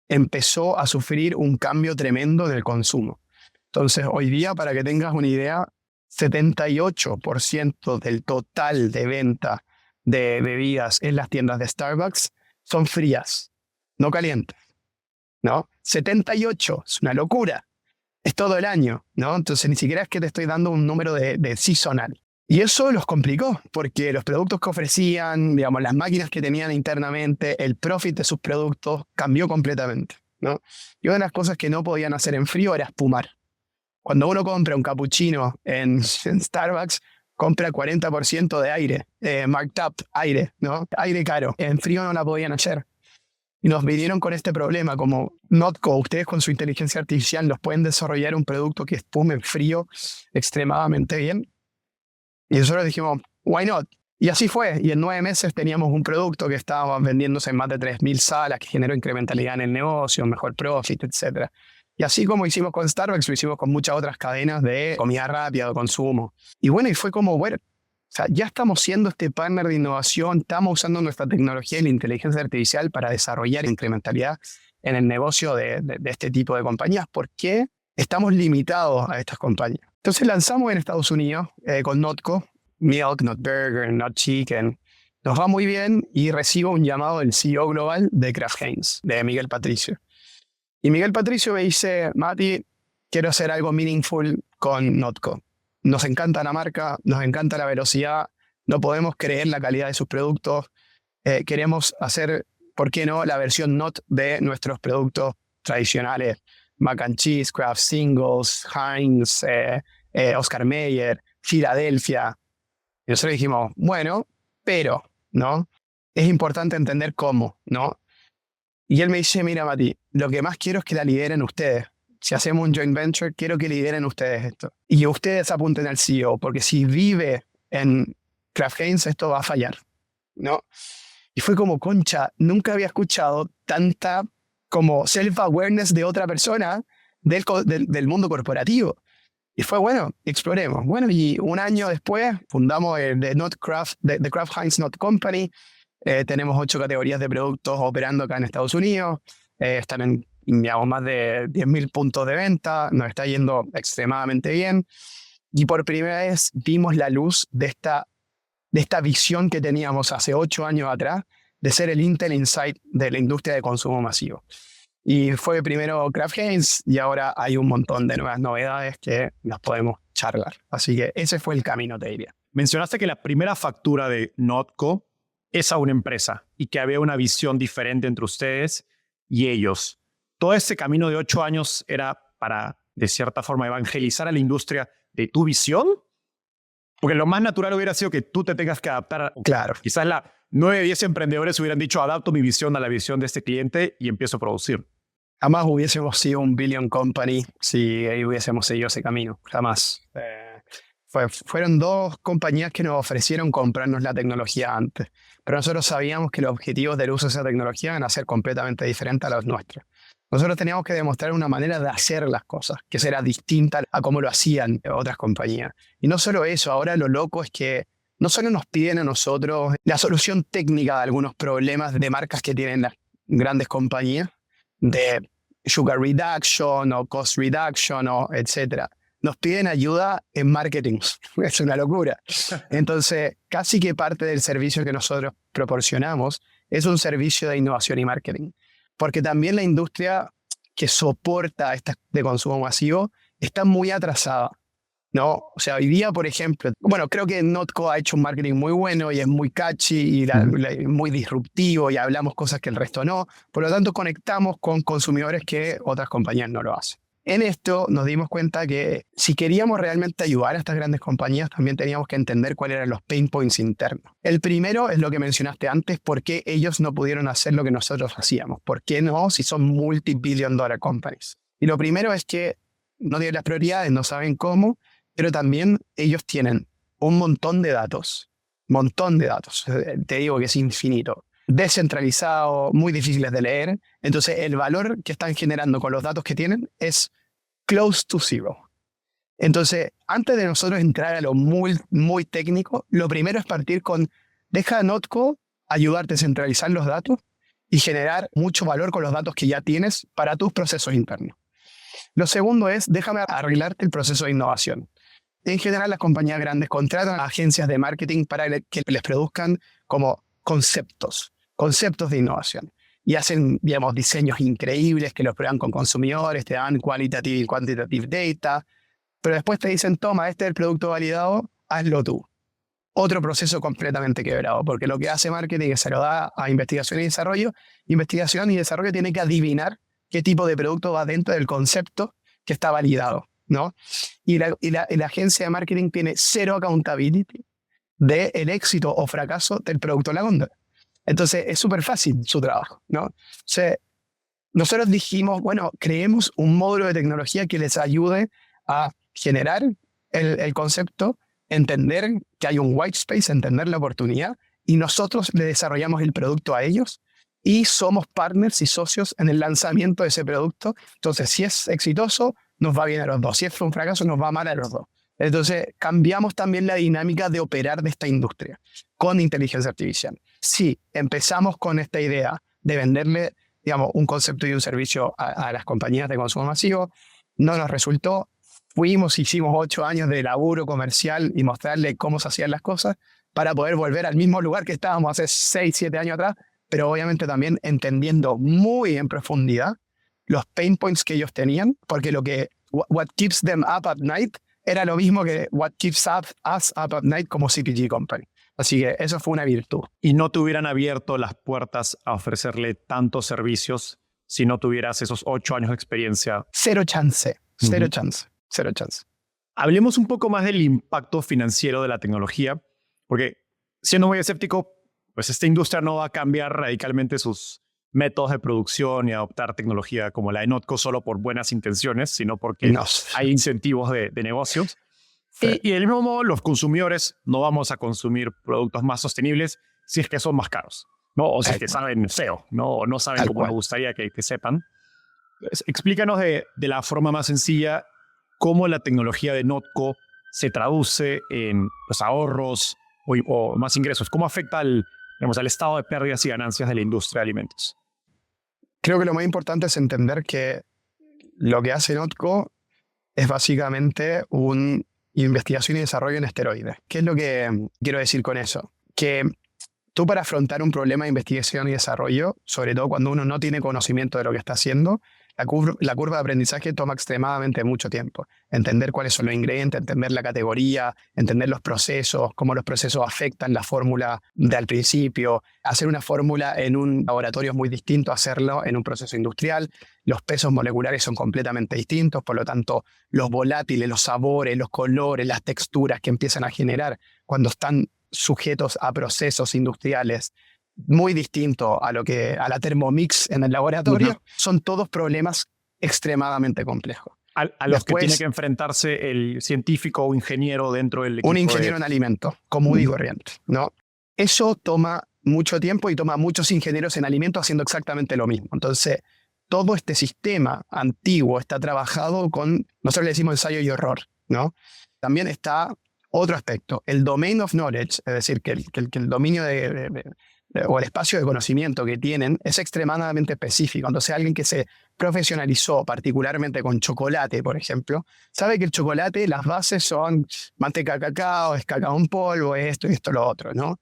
empezó a sufrir un cambio tremendo del consumo. Entonces, hoy día, para que tengas una idea, 78% del total de venta de bebidas en las tiendas de Starbucks son frías, no calientes, ¿no? 78, es una locura. Es todo el año, ¿no? Entonces, ni siquiera es que te estoy dando un número de seasonal. Y eso los complicó, porque los productos que ofrecían, digamos, las máquinas que tenían internamente, el profit de sus productos cambió completamente, ¿no? Y una de las cosas que no podían hacer en frío era espumar. Cuando uno compra un cappuccino en Starbucks, compra 40% de aire, marked up, aire, ¿no? Aire caro. En frío no la podían hacer. Y nos vinieron con este problema, como Notco, ustedes con su inteligencia artificial nos pueden desarrollar un producto que espume en frío extremadamente bien. Y nosotros dijimos, why not? Y así fue. Y en 9 meses teníamos un producto que estaba vendiéndose en más de 3.000 salas, que generó incrementalidad en el negocio, mejor profit, etc. Y así como hicimos con Starbucks, lo hicimos con muchas otras cadenas de comida rápida, de consumo. Y bueno, y fue como, bueno, o sea, ya estamos siendo este partner de innovación, estamos usando nuestra tecnología y la inteligencia artificial para desarrollar incrementalidad en el negocio de este tipo de compañías. ¿Por qué estamos limitados a estas compañías? Entonces lanzamos en Estados Unidos con Notco, Milk, Not Burger, Not Chicken. Nos va muy bien y recibo un llamado del CEO global de Kraft Heinz, de Miguel Patricio. Y Miguel Patricio me dice, Mati, quiero hacer algo meaningful con Notco. Nos encanta la marca, nos encanta la velocidad, no podemos creer la calidad de sus productos. Queremos hacer, ¿por qué no?, la versión Not de nuestros productos tradicionales. Mac and Cheese, Kraft Singles, Heinz, Oscar Mayer, Filadelfia. Y nosotros dijimos, bueno, pero, ¿no? Es importante entender cómo, ¿no? Y él me dice, mira, Mati, lo que más quiero es que la lideren ustedes. Si hacemos un joint venture, quiero que lideren ustedes esto. Y que ustedes apunten al CEO, porque si vive en Kraft Heinz, esto va a fallar, ¿no? Y fue como, concha, nunca había escuchado tanta como self-awareness de otra persona del mundo corporativo. Y fue, bueno, exploremos. Bueno, y un año después fundamos The Kraft Heinz Not Company. Tenemos 8 categorías de productos operando acá en Estados Unidos. Están en, digamos, más de 10.000 puntos de venta. Nos está yendo extremadamente bien. Y por primera vez vimos la luz de esta visión que teníamos hace 8 años atrás, de ser el Intel Insight de la industria de consumo masivo. Y fue primero Kraft Heinz y ahora hay un montón de nuevas novedades que las podemos charlar. Así que ese fue el camino, te diría. Mencionaste que la primera factura de Notco es a una empresa y que había una visión diferente entre ustedes y ellos. Todo ese camino de 8 años era para, de cierta forma, evangelizar a la industria de tu visión. Porque lo más natural hubiera sido que tú te tengas que adaptar. Claro. Quizás 9 de 10 emprendedores hubieran dicho, adapto mi visión a la visión de este cliente y empiezo a producir. Jamás hubiésemos sido un billion company si hubiésemos seguido ese camino. Jamás. Fueron 2 compañías que nos ofrecieron comprarnos la tecnología antes. Pero nosotros sabíamos que los objetivos del uso de esa tecnología iban a ser completamente diferentes a los nuestros. Nosotros teníamos que demostrar una manera de hacer las cosas, que será distinta a cómo lo hacían otras compañías. Y no solo eso, ahora lo loco es que no solo nos piden a nosotros la solución técnica de algunos problemas de marcas que tienen las grandes compañías, de sugar reduction o cost reduction o etcétera. Nos piden ayuda en marketing. Es una locura. Entonces, casi que parte del servicio que nosotros proporcionamos es un servicio de innovación y marketing. Porque también la industria que soporta estas de consumo masivo está muy atrasada, ¿no? O sea, hoy día, por ejemplo, bueno, creo que Notco ha hecho un marketing muy bueno y es muy catchy y muy disruptivo y hablamos cosas que el resto no. Por lo tanto, conectamos con consumidores que otras compañías no lo hacen. En esto nos dimos cuenta que si queríamos realmente ayudar a estas grandes compañías, también teníamos que entender cuáles eran los pain points internos. El primero es lo que mencionaste antes, ¿por qué ellos no pudieron hacer lo que nosotros hacíamos? ¿Por qué no si son multi-billion dollar companies? Y lo primero es que no tienen las prioridades, no saben cómo, pero también ellos tienen un montón de datos. Te digo que es infinito. descentralizado, muy difíciles de leer. Entonces, el valor que están generando con los datos que tienen es close to zero. Entonces, antes de nosotros entrar a lo muy, muy técnico, lo primero es partir con, deja a Notco ayudarte a centralizar los datos y generar mucho valor con los datos que ya tienes para tus procesos internos. Lo segundo es, déjame arreglarte el proceso de innovación. En general, las compañías grandes contratan a agencias de marketing para que les produzcan como conceptos de innovación. Y hacen, digamos, diseños increíbles que los prueban con consumidores, te dan qualitative y quantitative data, pero después te dicen, toma, este es el producto validado, hazlo tú. Otro proceso completamente quebrado, porque lo que hace marketing es se lo da a investigación y desarrollo. Investigación y desarrollo tiene que adivinar qué tipo de producto va dentro del concepto que está validado, ¿no? Y la agencia de marketing tiene cero accountability del éxito o fracaso del producto en la góndola. Entonces, es súper fácil su trabajo, ¿no? O sea, nosotros dijimos, bueno, creemos un módulo de tecnología que les ayude a generar el concepto, entender que hay un white space, entender la oportunidad, y nosotros le desarrollamos el producto a ellos y somos partners y socios en el lanzamiento de ese producto. Entonces, si es exitoso, nos va bien a los dos. Si es un fracaso, nos va mal a los dos. Entonces, cambiamos también la dinámica de operar de esta industria con inteligencia artificial. Sí, empezamos con esta idea de venderle, digamos, un concepto y un servicio a las compañías de consumo masivo. No nos resultó. Hicimos 8 años de laburo comercial y mostrarle cómo se hacían las cosas para poder volver al mismo lugar que estábamos hace 6, 7 años atrás, pero obviamente también entendiendo muy en profundidad los pain points que ellos tenían, porque what keeps them up at night era lo mismo que what keeps us up at night como CPG Company. Así que eso fue una virtud. Y no te hubieran abierto las puertas a ofrecerle tantos servicios si no tuvieras esos 8 años de experiencia. Cero chance. Hablemos un poco más del impacto financiero de la tecnología, porque siendo muy escéptico, pues esta industria no va a cambiar radicalmente sus métodos de producción y adoptar tecnología como la de Notco solo por buenas intenciones, sino porque hay incentivos de negocios. Sí. Y del mismo modo, los consumidores no vamos a consumir productos más sostenibles si es que son más caros, ¿no? O si es que saben feo, ¿no? O no saben como nos gustaría que sepan. Pues, explícanos de la forma más sencilla cómo la tecnología de Notco se traduce en los ahorros o más ingresos. ¿Cómo afecta al estado de pérdidas y ganancias de la industria de alimentos? Creo que lo más importante es entender que lo que hace Notco es básicamente una investigación y desarrollo en esteroides. ¿Qué es lo que quiero decir con eso? Que tú, para afrontar un problema de investigación y desarrollo, sobre todo cuando uno no tiene conocimiento de lo que está haciendo, la curva de aprendizaje toma extremadamente mucho tiempo. Entender cuáles son los ingredientes, entender la categoría, entender los procesos, cómo los procesos afectan la fórmula al principio. Hacer una fórmula en un laboratorio es muy distinto a hacerlo en un proceso industrial. Los pesos moleculares son completamente distintos, por lo tanto, los volátiles, los sabores, los colores, las texturas que empiezan a generar cuando están sujetos a procesos industriales muy distinto a la Thermomix en el laboratorio, son todos problemas extremadamente complejos. A los que tiene que enfrentarse el científico o ingeniero dentro del equipo. Un ingeniero en alimentos, común y corriente, ¿no? Eso toma mucho tiempo y toma muchos ingenieros en alimentos haciendo exactamente lo mismo. Entonces, todo este sistema antiguo está trabajado con, nosotros le decimos ensayo y error, ¿no? También está otro aspecto, el domain of knowledge, es decir, que el dominio o el espacio de conocimiento que tienen es extremadamente específico. Entonces, alguien que se profesionalizó particularmente con chocolate, por ejemplo, sabe que el chocolate, las bases son manteca de cacao, es cacao en polvo, esto y esto, lo otro, ¿no?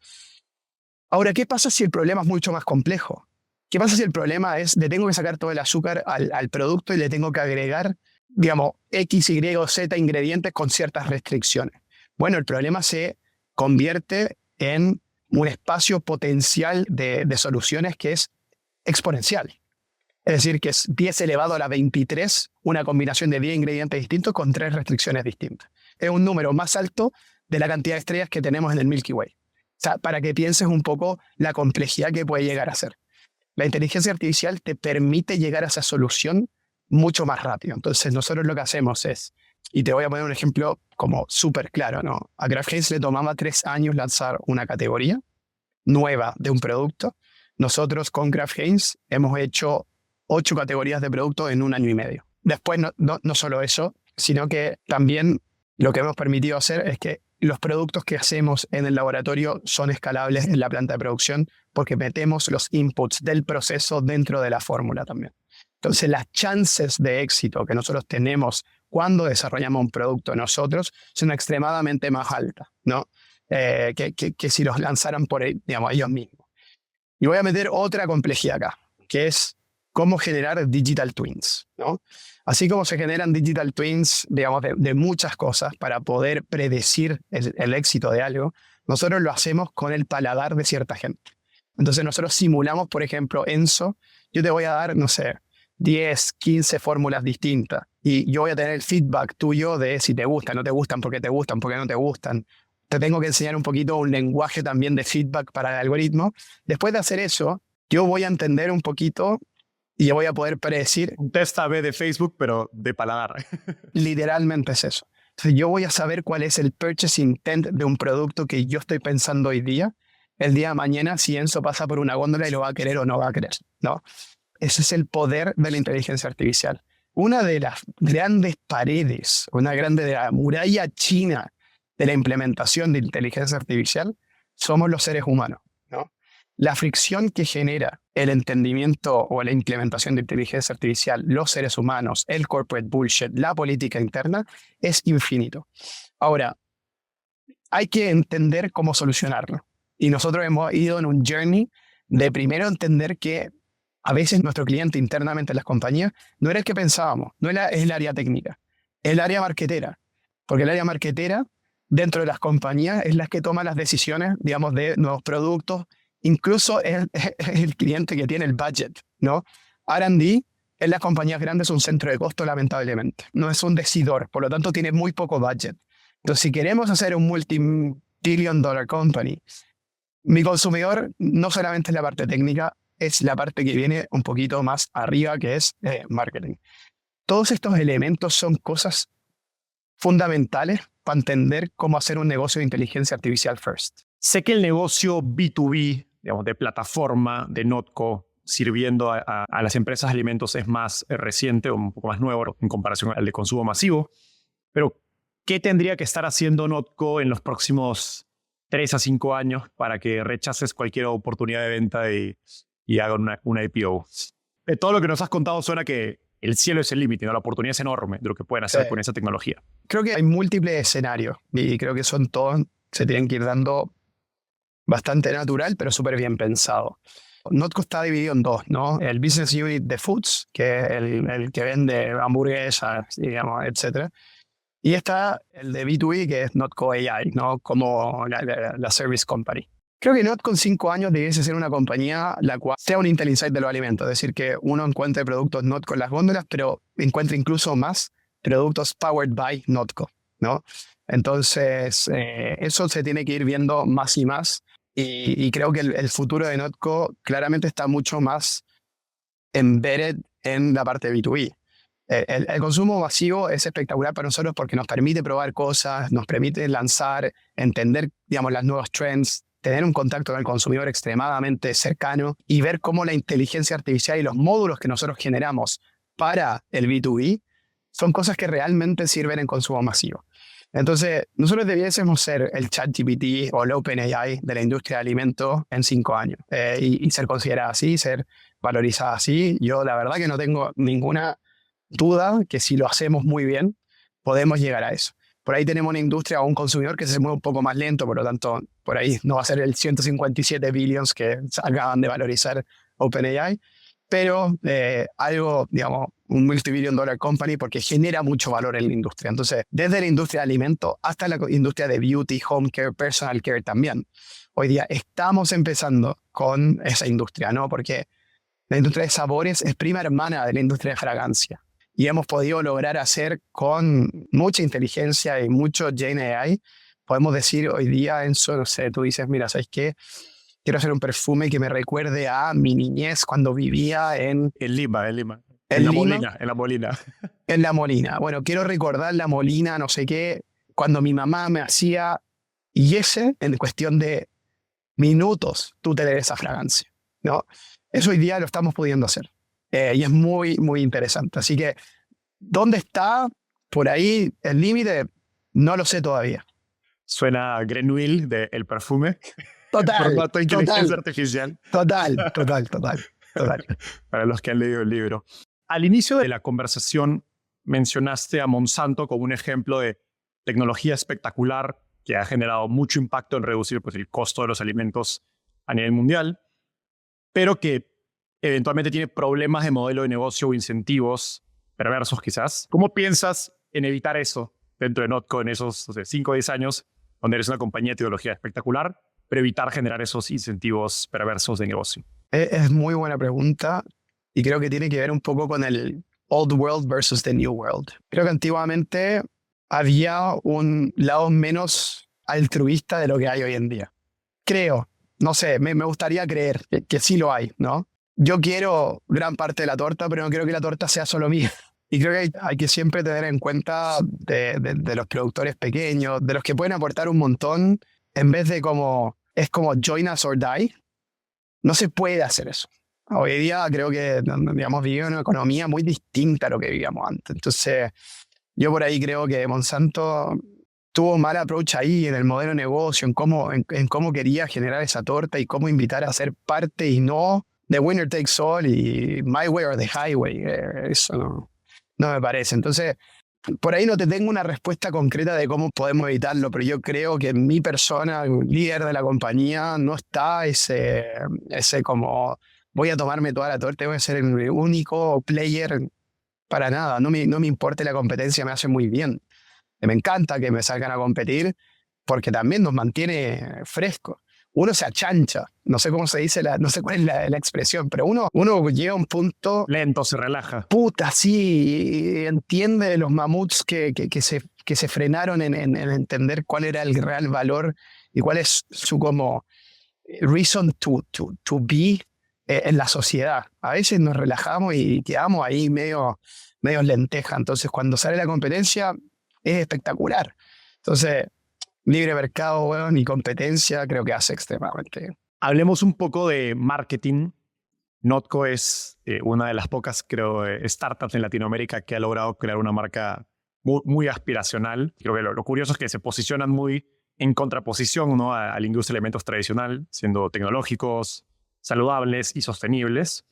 Ahora, ¿qué pasa si el problema es mucho más complejo? ¿Qué pasa si el problema es, le tengo que sacar todo el azúcar al producto y le tengo que agregar, digamos, X, Y o Z ingredientes con ciertas restricciones? Bueno, el problema se convierte en un espacio potencial de soluciones que es exponencial. Es decir, que es 10 elevado a la 23, una combinación de 10 ingredientes distintos con 3 restricciones distintas. Es un número más alto de la cantidad de estrellas que tenemos en el Milky Way. O sea, para que pienses un poco la complejidad que puede llegar a ser. La inteligencia artificial te permite llegar a esa solución mucho más rápido. Entonces, nosotros lo que hacemos es, y te voy a poner un ejemplo como súper claro, ¿no? A Kraft Heinz le tomaba 3 años lanzar una categoría nueva de un producto. nosotros con Kraft Heinz hemos hecho 8 categorías de producto en 1 año y medio. Después no solo eso, sino que también lo que hemos permitido hacer es que los productos que hacemos en el laboratorio son escalables en la planta de producción porque metemos los inputs del proceso dentro de la fórmula también. Entonces, las chances de éxito que nosotros tenemos cuando desarrollamos un producto nosotros son extremadamente más altas, ¿no? Que si los lanzaran por ellos mismos. Y voy a meter otra complejidad acá, que es cómo generar digital twins, ¿no? Así como se generan digital twins, digamos, de muchas cosas para poder predecir el éxito de algo, nosotros lo hacemos con el paladar de cierta gente. Entonces nosotros simulamos, por ejemplo, Enzo, yo te voy a dar, no sé, 10, 15 fórmulas distintas y yo voy a tener el feedback tuyo de si te gustan, no te gustan, por qué no te gustan. Te tengo que enseñar un poquito un lenguaje también de feedback para el algoritmo. Después de hacer eso, yo voy a entender un poquito y yo voy a poder predecir. Un test A/B de Facebook, pero de paladar. Literalmente es eso. Entonces yo voy a saber cuál es el purchase intent de un producto que yo estoy pensando hoy día. El día de mañana, si Enzo pasa por una góndola y lo va a querer o no va a querer, ¿no? Ese es el poder de la inteligencia artificial. Una de las grandes paredes, de la muralla china de la implementación de inteligencia artificial, somos los seres humanos, ¿no? La fricción que genera el entendimiento o la implementación de inteligencia artificial, los seres humanos, el corporate bullshit, la política interna, es infinito. Ahora, hay que entender cómo solucionarlo. Y nosotros hemos ido en un journey de primero entender que a veces nuestro cliente internamente en las compañías no era el que pensábamos, no es el área técnica, es el área marketera. Porque el área marketera dentro de las compañías es la que toma las decisiones, digamos, de nuevos productos. Incluso es el cliente que tiene el budget, ¿no? R&D en las compañías grandes es un centro de costo, lamentablemente. No es un decidor, por lo tanto tiene muy poco budget. Entonces, si queremos hacer un multi-billion dollar company, mi consumidor no solamente es la parte técnica, es la parte que viene un poquito más arriba, que es marketing. Todos estos elementos son cosas fundamentales para entender cómo hacer un negocio de inteligencia artificial first. Sé que el negocio B2B, digamos, de plataforma, de Notco, sirviendo a las empresas de alimentos es más reciente o un poco más nuevo en comparación al de consumo masivo. Pero, ¿qué tendría que estar haciendo Notco en los próximos 3 a 5 años para que rechaces cualquier oportunidad de venta y hagan una IPO? De todo lo que nos has contado suena que el cielo es el límite, ¿no? La oportunidad es enorme de lo que pueden hacer con esa tecnología. Creo que hay múltiples escenarios y creo que son todos, se tienen que ir dando bastante natural, pero súper bien pensado. Notco está dividido en dos, ¿no? El business unit de foods, que es el que vende hamburguesas, digamos, etc. Y está el de B2B, que es Notco AI, ¿no? Como la service company. Creo que Notco en 5 años debiese ser una compañía la cual sea un Intel Insight de los alimentos. Es decir, que uno encuentre productos Notco en las góndolas, pero encuentre incluso más productos powered by Notco, ¿no? Entonces, eso se tiene que ir viendo más y más. Y creo que el futuro de Notco claramente está mucho más embedded en la parte de B2B. El consumo masivo es espectacular para nosotros porque nos permite probar cosas, nos permite lanzar, entender, digamos, las nuevos trends, tener un contacto con el consumidor extremadamente cercano y ver cómo la inteligencia artificial y los módulos que nosotros generamos para el B2B son cosas que realmente sirven en consumo masivo. Entonces, nosotros debiésemos ser el ChatGPT o el OpenAI de la industria de alimentos en 5 años y ser considerada así, ser valorizada así. Yo la verdad que no tengo ninguna duda que si lo hacemos muy bien, podemos llegar a eso. Por ahí tenemos una industria o un consumidor que se mueve un poco más lento, por lo tanto, por ahí no va a ser el 157 billions que acaban de valorizar OpenAI, pero algo, digamos, un multi-billion dollar company porque genera mucho valor en la industria. Entonces, desde la industria de alimentos hasta la industria de beauty, home care, personal care también. Hoy día estamos empezando con esa industria, ¿no? Porque la industria de sabores es prima hermana de la industria de fragancia. Y hemos podido lograr hacer con mucha inteligencia y mucho Gen AI. Podemos decir hoy día, Enzo, no sé, tú dices, mira, ¿sabes qué? Quiero hacer un perfume que me recuerde a mi niñez cuando vivía en Lima. En La Lima, Molina. En La Molina. Bueno, quiero recordar La Molina, no sé qué, cuando mi mamá me hacía, y ese, en cuestión de minutos, tú te debes esa fragancia. ¿no? Eso hoy día lo estamos pudiendo hacer. Y es muy, muy interesante. Así que, ¿dónde está por ahí el límite? No lo sé todavía. Suena a Grenouille de El Perfume. Total, Formato de inteligencia total, artificial. total. Para los que han leído el libro. Al inicio de la conversación mencionaste a Monsanto como un ejemplo de tecnología espectacular que ha generado mucho impacto en reducir pues, el costo de los alimentos a nivel mundial, pero que eventualmente tiene problemas de modelo de negocio o incentivos perversos quizás. ¿Cómo piensas en evitar eso dentro de Notco en esos 5 o 10 años, donde eres una compañía de tecnología espectacular, pero evitar generar esos incentivos perversos de negocio? Es muy buena pregunta y creo que tiene que ver un poco con el old world versus the new world. Creo que antiguamente había un lado menos altruista de lo que hay hoy en día. Creo, no sé, me gustaría creer que sí lo hay, ¿no? Yo quiero gran parte de la torta, pero no quiero que la torta sea solo mía. Y creo que hay que siempre tener en cuenta de los productores pequeños, de los que pueden aportar un montón, en vez de es como join us or die. No se puede hacer eso. Hoy día creo que, digamos, vivimos en una economía muy distinta a lo que vivíamos antes. Entonces, yo por ahí creo que Monsanto tuvo un mal approach ahí en el modelo de negocio, en cómo quería generar esa torta y cómo invitar a ser parte y no de winner takes all y my way or the highway. Eso no me parece. Entonces, por ahí no te tengo una respuesta concreta de cómo podemos evitarlo, pero yo creo que en mi persona, líder de la compañía, no está ese como voy a tomarme toda la torta, voy a ser el único player. Para nada, no me importa la competencia, me hace muy bien. Me encanta que me salgan a competir porque también nos mantiene frescos. Uno se achancha, no sé cómo se dice, no sé cuál es la expresión, pero uno llega a un punto... Lento, se relaja. Puta, sí, entiende los mamuts que se frenaron en entender cuál era el real valor y cuál es su como reason to be en la sociedad. A veces nos relajamos y quedamos ahí medio lenteja. Entonces, cuando sale la competencia, es espectacular. Entonces, libre mercado, bueno, y competencia, creo que hace extremadamente. Hablemos un poco de marketing. Notco es una de las pocas, creo, startups en Latinoamérica que ha logrado crear una marca muy, muy aspiracional. Creo que lo curioso es que se posicionan muy en contraposición, ¿no?, a la industria de alimentos tradicional, siendo tecnológicos, saludables y sostenibles.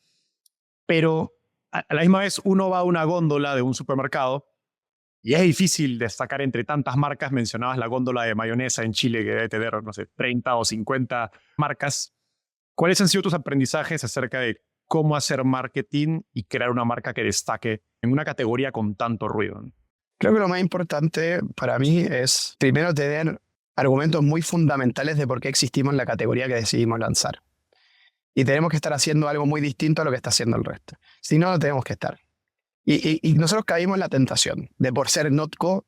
Pero a la misma vez uno va a una góndola de un supermercado y es difícil destacar entre tantas marcas. Mencionabas la góndola de mayonesa en Chile, que debe tener, no sé, 30 o 50 marcas. ¿Cuáles han sido tus aprendizajes acerca de cómo hacer marketing y crear una marca que destaque en una categoría con tanto ruido? Creo que lo más importante para mí es primero tener argumentos muy fundamentales de por qué existimos en la categoría que decidimos lanzar. Y tenemos que estar haciendo algo muy distinto a lo que está haciendo el resto. Si no, no tenemos que estar. Y nosotros caímos en la tentación de, por ser Notco,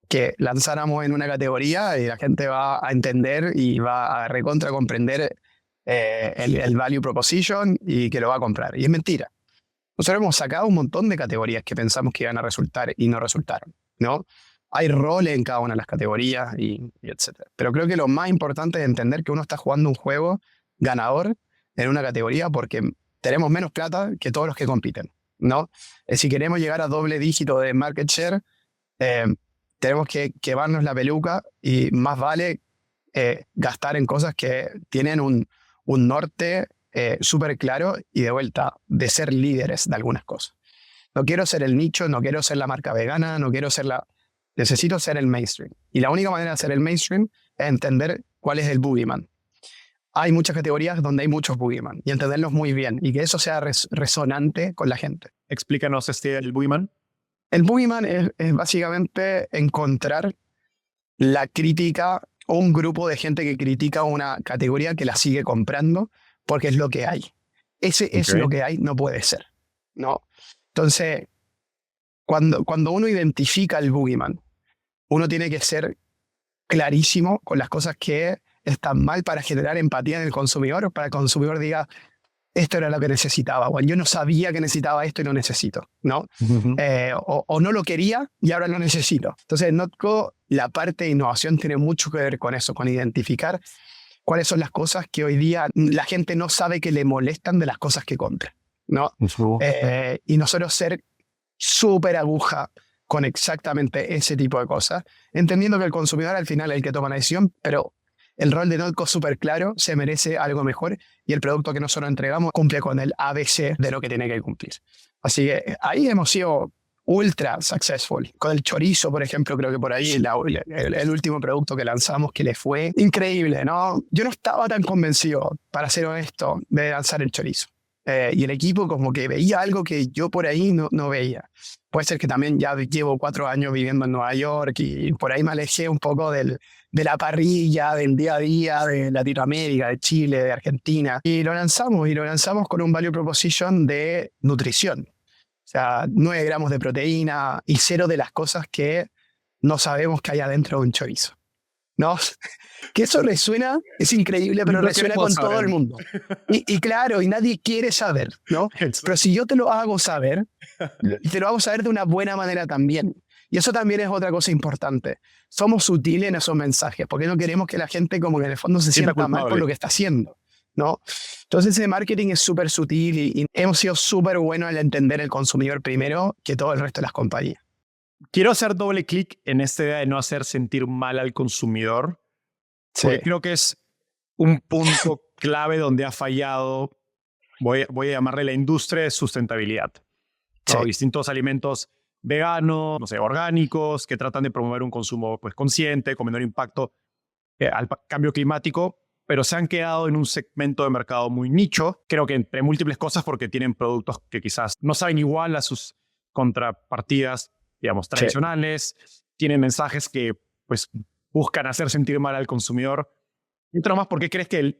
que lanzáramos en una categoría y la gente va a entender y va a recontra comprender el value proposition y que lo va a comprar. Y es mentira. Nosotros hemos sacado un montón de categorías que pensamos que iban a resultar y no resultaron, ¿no? Hay roles en cada una de las categorías y etc. Pero creo que lo más importante es entender que uno está jugando un juego ganador en una categoría porque tenemos menos plata que todos los que compiten, ¿no? Si queremos llegar a doble dígito de market share, tenemos que quemarnos la peluca y más vale gastar en cosas que tienen un norte súper claro y de vuelta de ser líderes de algunas cosas. No quiero ser el nicho, no quiero ser la marca vegana, no quiero ser necesito ser el mainstream. Y la única manera de ser el mainstream es entender cuál es el boogeyman. Hay muchas categorías donde hay muchos boogeyman y entenderlos muy bien y que eso sea resonante con la gente. Explícanos el boogeyman. El boogeyman es básicamente encontrar la crítica o un grupo de gente que critica una categoría que la sigue comprando porque es lo que hay. Ese es lo que hay, no puede ser, ¿no? Entonces, cuando uno identifica el boogeyman, uno tiene que ser clarísimo con las cosas que están mal para generar empatía en el consumidor, o para que el consumidor diga, esto era lo que necesitaba, o yo no sabía que necesitaba esto y lo necesito, ¿no? O no lo quería y ahora lo necesito. Entonces, en Notco, la parte de innovación tiene mucho que ver con eso, con identificar cuáles son las cosas que hoy día la gente no sabe que le molestan de las cosas que compra, ¿no? Y nosotros ser súper aguja con exactamente ese tipo de cosas, entendiendo que el consumidor al final es el que toma la decisión, pero el rol de Notco es súper claro, se merece algo mejor y el producto que nosotros entregamos cumple con el ABC de lo que tiene que cumplir. Así que ahí hemos sido ultra successful. Con el chorizo, por ejemplo, creo que por ahí el último producto que lanzamos que le fue increíble, ¿no? Yo no estaba tan convencido, para ser honesto, de lanzar el chorizo. Y el equipo como que veía algo que yo por ahí no veía. Puede ser que también ya llevo 4 años viviendo en Nueva York y por ahí me alejé un poco de la parrilla, del día a día, de Latinoamérica, de Chile, de Argentina. Y lo lanzamos con un value proposition de nutrición. O sea, 9 gramos de proteína y 0 de las cosas que no sabemos que hay adentro de un chorizo, ¿no? Que eso resuena, es increíble, pero resuena con todo el mundo. Y claro, y nadie quiere saber, ¿no? Pero si yo te lo hago saber, te lo hago saber de una buena manera también. Y eso también es otra cosa importante. Somos sutiles en esos mensajes, porque no queremos que la gente como que en el fondo se sienta mal por lo que está haciendo, ¿no? Entonces ese marketing es súper sutil y hemos sido súper buenos al entender el consumidor primero que todo el resto de las compañías. Quiero hacer doble clic en esta idea de no hacer sentir mal al consumidor, porque creo que es un punto clave donde ha fallado, voy a llamarle la industria de sustentabilidad. ¿No? Distintos alimentos veganos, no sé, orgánicos, que tratan de promover un consumo pues, consciente, con menor impacto al cambio climático, pero se han quedado en un segmento de mercado muy nicho, creo que entre múltiples cosas porque tienen productos que quizás no saben igual a sus contrapartidas, digamos, tradicionales, tienen mensajes que pues buscan hacer sentir mal al consumidor. Y otro más, ¿por qué crees que de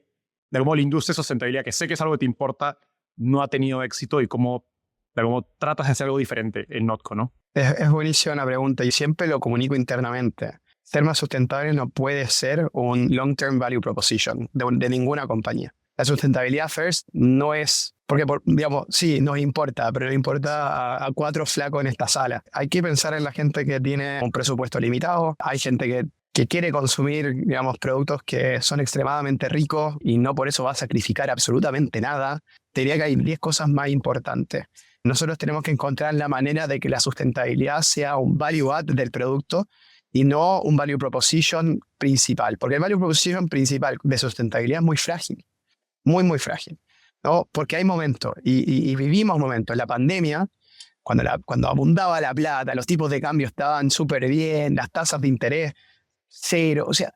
algún modo la industria de sustentabilidad, que sé que es algo que te importa, no ha tenido éxito y cómo de algún modo tratas de hacer algo diferente en Notco, ¿no? Es buenísima la pregunta y siempre lo comunico internamente. Ser más sustentable no puede ser un long-term value proposition de ninguna compañía. La sustentabilidad first no es, porque digamos, sí, nos importa, pero le importa a 4 flacos en esta sala. Hay que pensar en la gente que tiene un presupuesto limitado, hay gente que quiere consumir, digamos, productos que son extremadamente ricos y no por eso va a sacrificar absolutamente nada. Te diría que hay 10 cosas más importantes. Nosotros tenemos que encontrar la manera de que la sustentabilidad sea un value add del producto y no un value proposition principal, porque el value proposition principal de sustentabilidad es muy frágil, muy, muy frágil, ¿no? Porque hay momentos, y vivimos momentos, en la pandemia, cuando abundaba la plata, los tipos de cambio estaban súper bien, las tasas de interés, 0, o sea,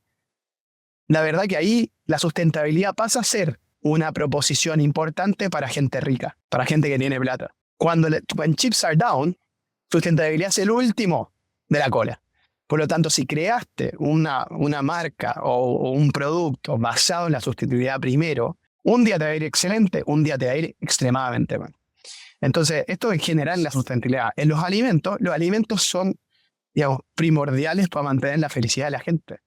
la verdad que ahí la sustentabilidad pasa a ser una proposición importante para gente rica, para gente que tiene plata. When chips are down, sustentabilidad es el último de la cola. Por lo tanto, si creaste una marca o un producto basado en la sustentabilidad primero, un día te va a ir excelente, un día te va a ir extremadamente mal. Entonces, esto en general en la sustentabilidad. En los alimentos son, digamos, primordiales para mantener la felicidad de la gente.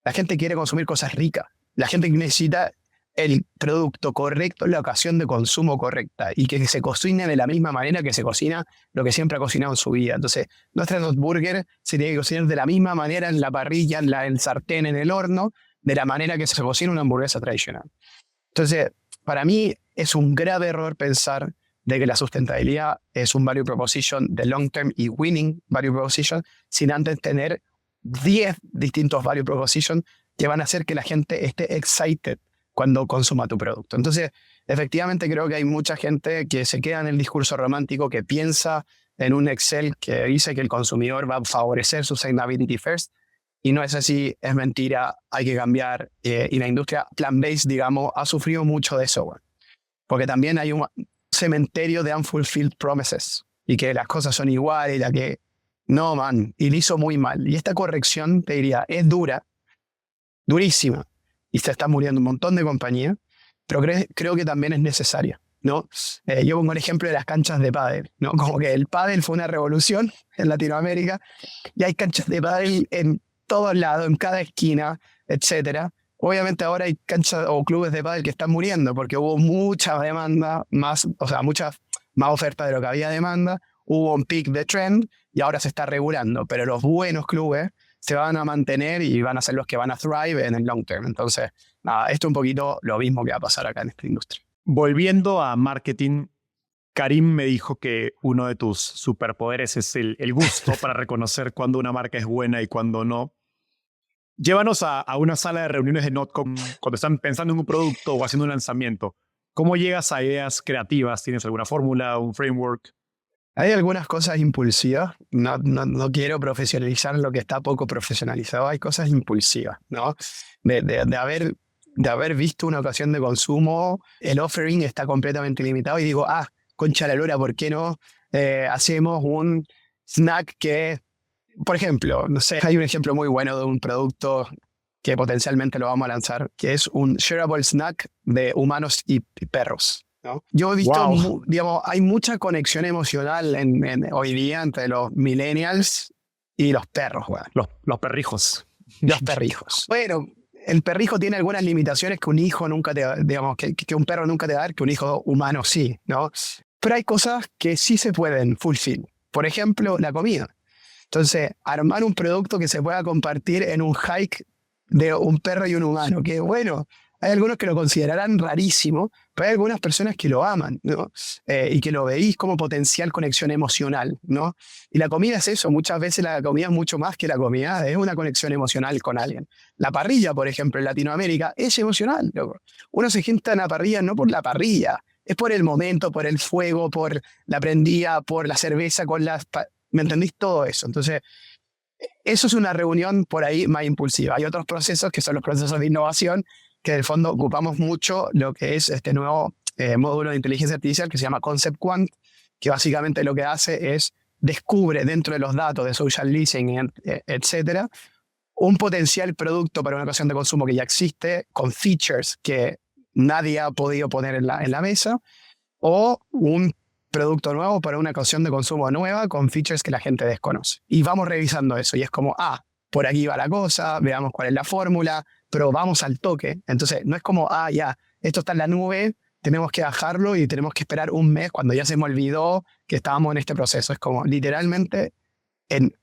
La gente quiere consumir cosas ricas. La gente necesita el producto correcto, la ocasión de consumo correcta y que se cocine de la misma manera que se cocina lo que siempre ha cocinado en su vida. Entonces, nuestra Notburger se tiene que cocinar de la misma manera en la parrilla, en el sartén, en el horno, de la manera que se cocina una hamburguesa tradicional. Entonces, para mí es un grave error pensar de que la sustentabilidad es un value proposition de long term y winning value proposition sin antes tener 10 distintos value proposition que van a hacer que la gente esté excited cuando consuma tu producto. Entonces, efectivamente creo que hay mucha gente que se queda en el discurso romántico, que piensa en un Excel que dice que el consumidor va a favorecer sustainability first, y no es así, es mentira, hay que cambiar. Y la industria plant-based, digamos, ha sufrido mucho de eso, bueno, porque también hay un cementerio de unfulfilled promises, y que las cosas son iguales, y la que no, man, y lo hizo muy mal. Y esta corrección, te diría, es dura, durísima, y se está muriendo un montón de compañías, pero creo que también es necesaria, ¿no? Yo pongo el ejemplo de las canchas de pádel, ¿no? Como que el pádel fue una revolución en Latinoamérica y hay canchas de pádel en todos lados, en cada esquina, etc. Obviamente ahora hay canchas o clubes de pádel que están muriendo porque hubo mucha demanda, mucha más oferta de lo que había demanda, hubo un peak de trend y ahora se está regulando, pero los buenos clubes se van a mantener y van a ser los que van a thrive en el long term. Entonces, nada, esto es un poquito lo mismo que va a pasar acá en esta industria. Volviendo a marketing, Karim me dijo que uno de tus superpoderes es el gusto para reconocer cuándo una marca es buena y cuándo no. Llévanos a una sala de reuniones de Notco cuando están pensando en un producto o haciendo un lanzamiento. ¿Cómo llegas a ideas creativas? ¿Tienes alguna fórmula, un framework? Hay algunas cosas impulsivas. No quiero profesionalizar lo que está poco profesionalizado. Hay cosas impulsivas, ¿no? De haber visto una ocasión de consumo, el offering está completamente limitado y digo, concha la lora, ¿por qué no hacemos un snack que, por ejemplo, no sé, hay un ejemplo muy bueno de un producto que potencialmente lo vamos a lanzar, que es un shareable snack de humanos y perros, ¿no? Yo he visto, digamos, hay mucha conexión emocional hoy día entre los millennials y los perros, güey. Los perrijos. Los perrijos. Bueno, el perrijo tiene algunas limitaciones que un hijo nunca te, digamos, que un perro nunca te va a dar, que un hijo humano sí, ¿no? Pero hay cosas que sí se pueden fulfill. Por ejemplo, la comida. Entonces, armar un producto que se pueda compartir en un hike de un perro y un humano, que bueno, hay algunos que lo considerarán rarísimo, pero hay algunas personas que lo aman, ¿no? Y que lo veis como potencial conexión emocional, ¿no? Y la comida es eso, muchas veces la comida es mucho más que la comida, es una conexión emocional con alguien. La parrilla, por ejemplo, en Latinoamérica, es emocional, loco. Uno se sienta en la parrilla no por la parrilla, es por el momento, por el fuego, por la prendida, por la cerveza con las... ¿Me entendís? Todo eso. Entonces, eso es una reunión por ahí más impulsiva. Hay otros procesos que son los procesos de innovación, que en el fondo ocupamos mucho lo que es este nuevo módulo de inteligencia artificial que se llama Concept Quant, que básicamente lo que hace es descubre dentro de los datos de social listening, etcétera, un potencial producto para una ocasión de consumo que ya existe, con features que nadie ha podido poner en la mesa, o un producto nuevo para una ocasión de consumo nueva con features que la gente desconoce. Y vamos revisando eso y es como, por aquí va la cosa, veamos cuál es la fórmula, pero vamos al toque. Entonces, no es como, ya, esto está en la nube, tenemos que bajarlo y tenemos que esperar un mes cuando ya se me olvidó que estábamos en este proceso. Es como, literalmente, en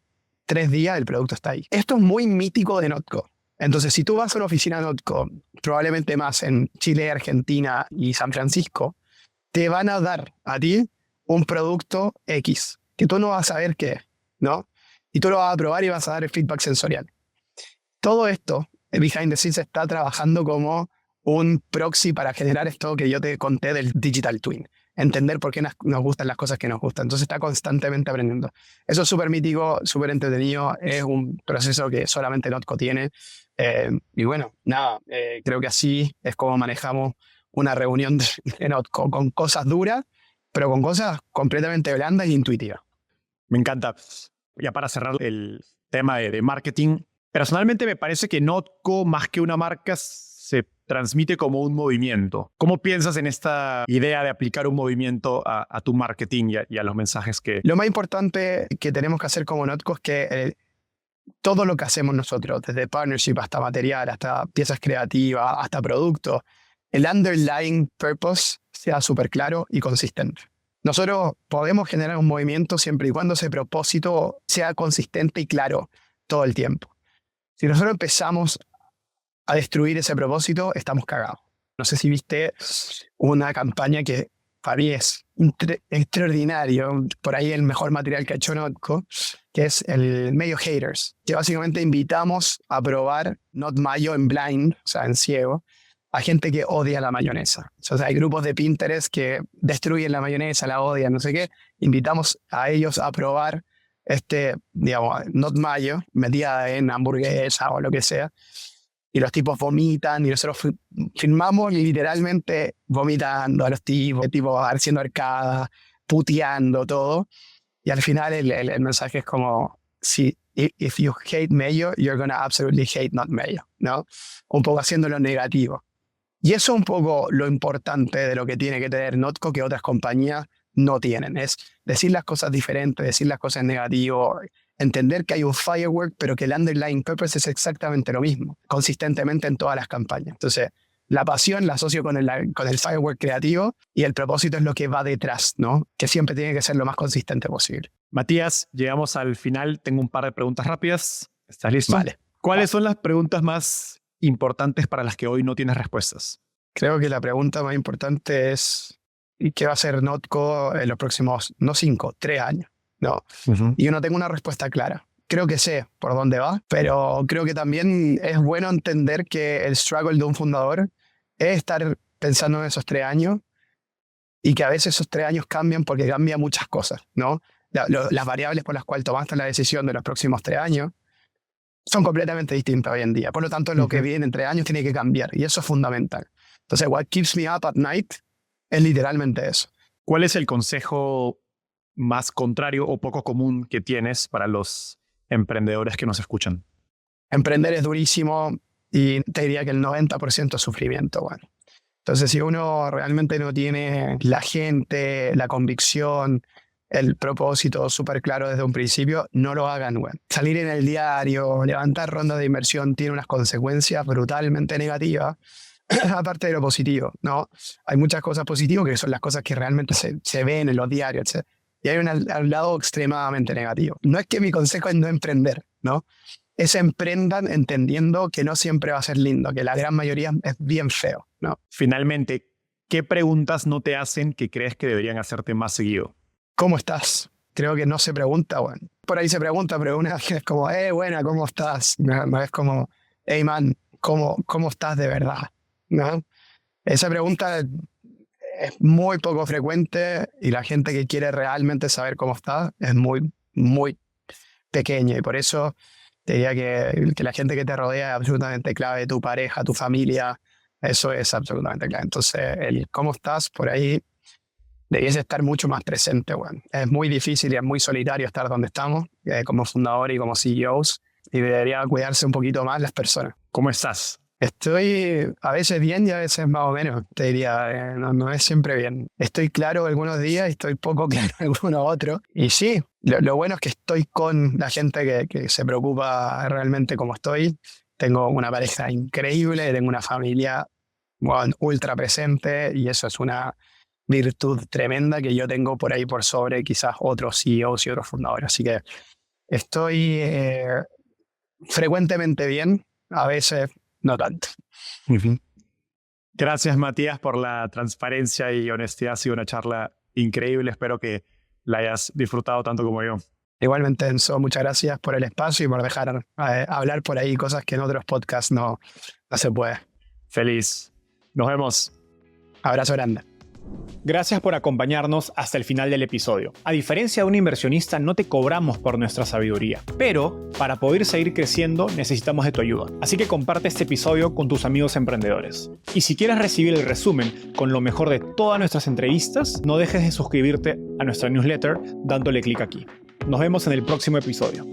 3 días el producto está ahí. Esto es muy mítico de Notco. Entonces, si tú vas a una oficina de Notco, probablemente más en Chile, Argentina y San Francisco, te van a dar a ti un producto X, que tú no vas a saber qué es, ¿no? Y tú lo vas a probar y vas a dar el feedback sensorial. Todo esto, behind the scenes, está trabajando como un proxy para generar esto que yo te conté del Digital Twin. Entender por qué nos gustan las cosas que nos gustan. Entonces está constantemente aprendiendo. Eso es súper mítico, súper entretenido. Es un proceso que solamente Notco tiene. Y bueno, nada, creo que así es como manejamos una reunión de Notco, con cosas duras, pero con cosas completamente blandas e intuitivas. Me encanta. Ya para cerrar el tema de marketing, personalmente me parece que Notco, más que una marca, se transmite como un movimiento. ¿Cómo piensas en esta idea de aplicar un movimiento a tu marketing y a los mensajes que... Lo más importante que tenemos que hacer como Notco es que todo lo que hacemos nosotros, desde partnership hasta material, hasta piezas creativas, hasta productos, el underlying purpose sea súper claro y consistente. Nosotros podemos generar un movimiento siempre y cuando ese propósito sea consistente y claro todo el tiempo. Si nosotros empezamos a destruir ese propósito, estamos cagados. No sé si viste una campaña que para mí es extraordinario, por ahí el mejor material que ha hecho Notco, que es el Mayo Haters, que básicamente invitamos a probar Not Mayo en blind, o sea, en ciego, a gente que odia la mayonesa. O sea, hay grupos de Pinterest que destruyen la mayonesa, la odian, no sé qué. Invitamos a ellos a probar digamos, Not Mayo, metida en hamburguesa o lo que sea. Y los tipos vomitan y nosotros filmamos literalmente vomitando a los tipos haciendo arcadas, puteando todo. Y al final el mensaje es como, if you hate mayo, you're gonna absolutely hate not mayo, ¿no? Un poco haciéndolo negativo. Y eso es un poco lo importante de lo que tiene que tener Notco que otras compañías no tienen. Es decir las cosas diferentes, decir las cosas negativas, entender que hay un firework, pero que el underlying purpose es exactamente lo mismo, consistentemente en todas las campañas. Entonces, la pasión la asocio con el firework creativo y el propósito es lo que va detrás, ¿no? Que siempre tiene que ser lo más consistente posible. Matías, llegamos al final. Tengo un par de preguntas rápidas. ¿Estás listo? Vale. ¿Cuáles son las preguntas más importantes para las que hoy no tienes respuestas? Creo que la pregunta más importante es ¿y qué va a hacer Notco en los próximos, no 5, 3 años? ¿No? Y yo no tengo una respuesta clara. Creo que sé por dónde va, pero creo que también es bueno entender que el struggle de un fundador es estar pensando en esos 3 años y que a veces esos 3 años cambian porque cambian muchas cosas, ¿no? Las variables por las cuales tomaste la decisión de los próximos 3 años son completamente distintas hoy en día. Por lo tanto, lo que viene en 3 años tiene que cambiar y eso es fundamental. Entonces, what keeps me up at night es literalmente eso. ¿Cuál es el consejo más contrario o poco común que tienes para los emprendedores que nos escuchan? Emprender es durísimo y te diría que el 90% es sufrimiento. Bueno. Entonces, si uno realmente no tiene la gente, la convicción, el propósito súper claro desde un principio, no lo hagan. Bueno. Salir en el diario, levantar rondas de inversión tiene unas consecuencias brutalmente negativas, aparte de lo positivo, ¿no? Hay muchas cosas positivas que son las cosas que realmente se ven en los diarios, etc. Y hay un lado extremadamente negativo. No es que mi consejo es no emprender, ¿no? Es emprendan entendiendo que no siempre va a ser lindo, que la gran mayoría es bien feo, ¿no? Finalmente, ¿qué preguntas no te hacen que crees que deberían hacerte más seguido? ¿Cómo estás? Creo que no se pregunta, bueno. Por ahí se pregunta, pero una vez es como, buena, ¿cómo estás? No es como, hey, man, ¿cómo estás de verdad? ¿No? Esa pregunta es muy poco frecuente y la gente que quiere realmente saber cómo está es muy, muy pequeña. Y por eso te diría que la gente que te rodea es absolutamente clave, tu pareja, tu familia, eso es absolutamente clave. Entonces, el cómo estás por ahí debiese estar mucho más presente. Bueno. Es muy difícil y es muy solitario estar donde estamos, como fundadores y como CEOs, y debería cuidarse un poquito más las personas. ¿Cómo estás? Estoy a veces bien y a veces más o menos, te diría, no es siempre bien. Estoy claro algunos días y estoy poco claro algunos otros. Y sí, lo bueno es que estoy con la gente que se preocupa realmente como estoy. Tengo una pareja increíble, tengo una familia ultra presente y eso es una virtud tremenda que yo tengo por ahí por sobre quizás otros CEOs y otros fundadores. Así que estoy frecuentemente bien, a veces no tanto. Gracias, Matías, por la transparencia y honestidad. Ha sido una charla increíble. Espero que la hayas disfrutado tanto como yo. Igualmente, Enzo, muchas gracias por el espacio y por dejar hablar por ahí cosas que en otros podcasts no se puede. Feliz. Nos vemos. Abrazo grande. Gracias por acompañarnos hasta el final del episodio. A diferencia de un inversionista, no te cobramos por nuestra sabiduría, pero para poder seguir creciendo necesitamos de tu ayuda. Así que comparte este episodio con tus amigos emprendedores. Y si quieres recibir el resumen con lo mejor de todas nuestras entrevistas, no dejes de suscribirte a nuestra newsletter dándole clic aquí. Nos vemos en el próximo episodio.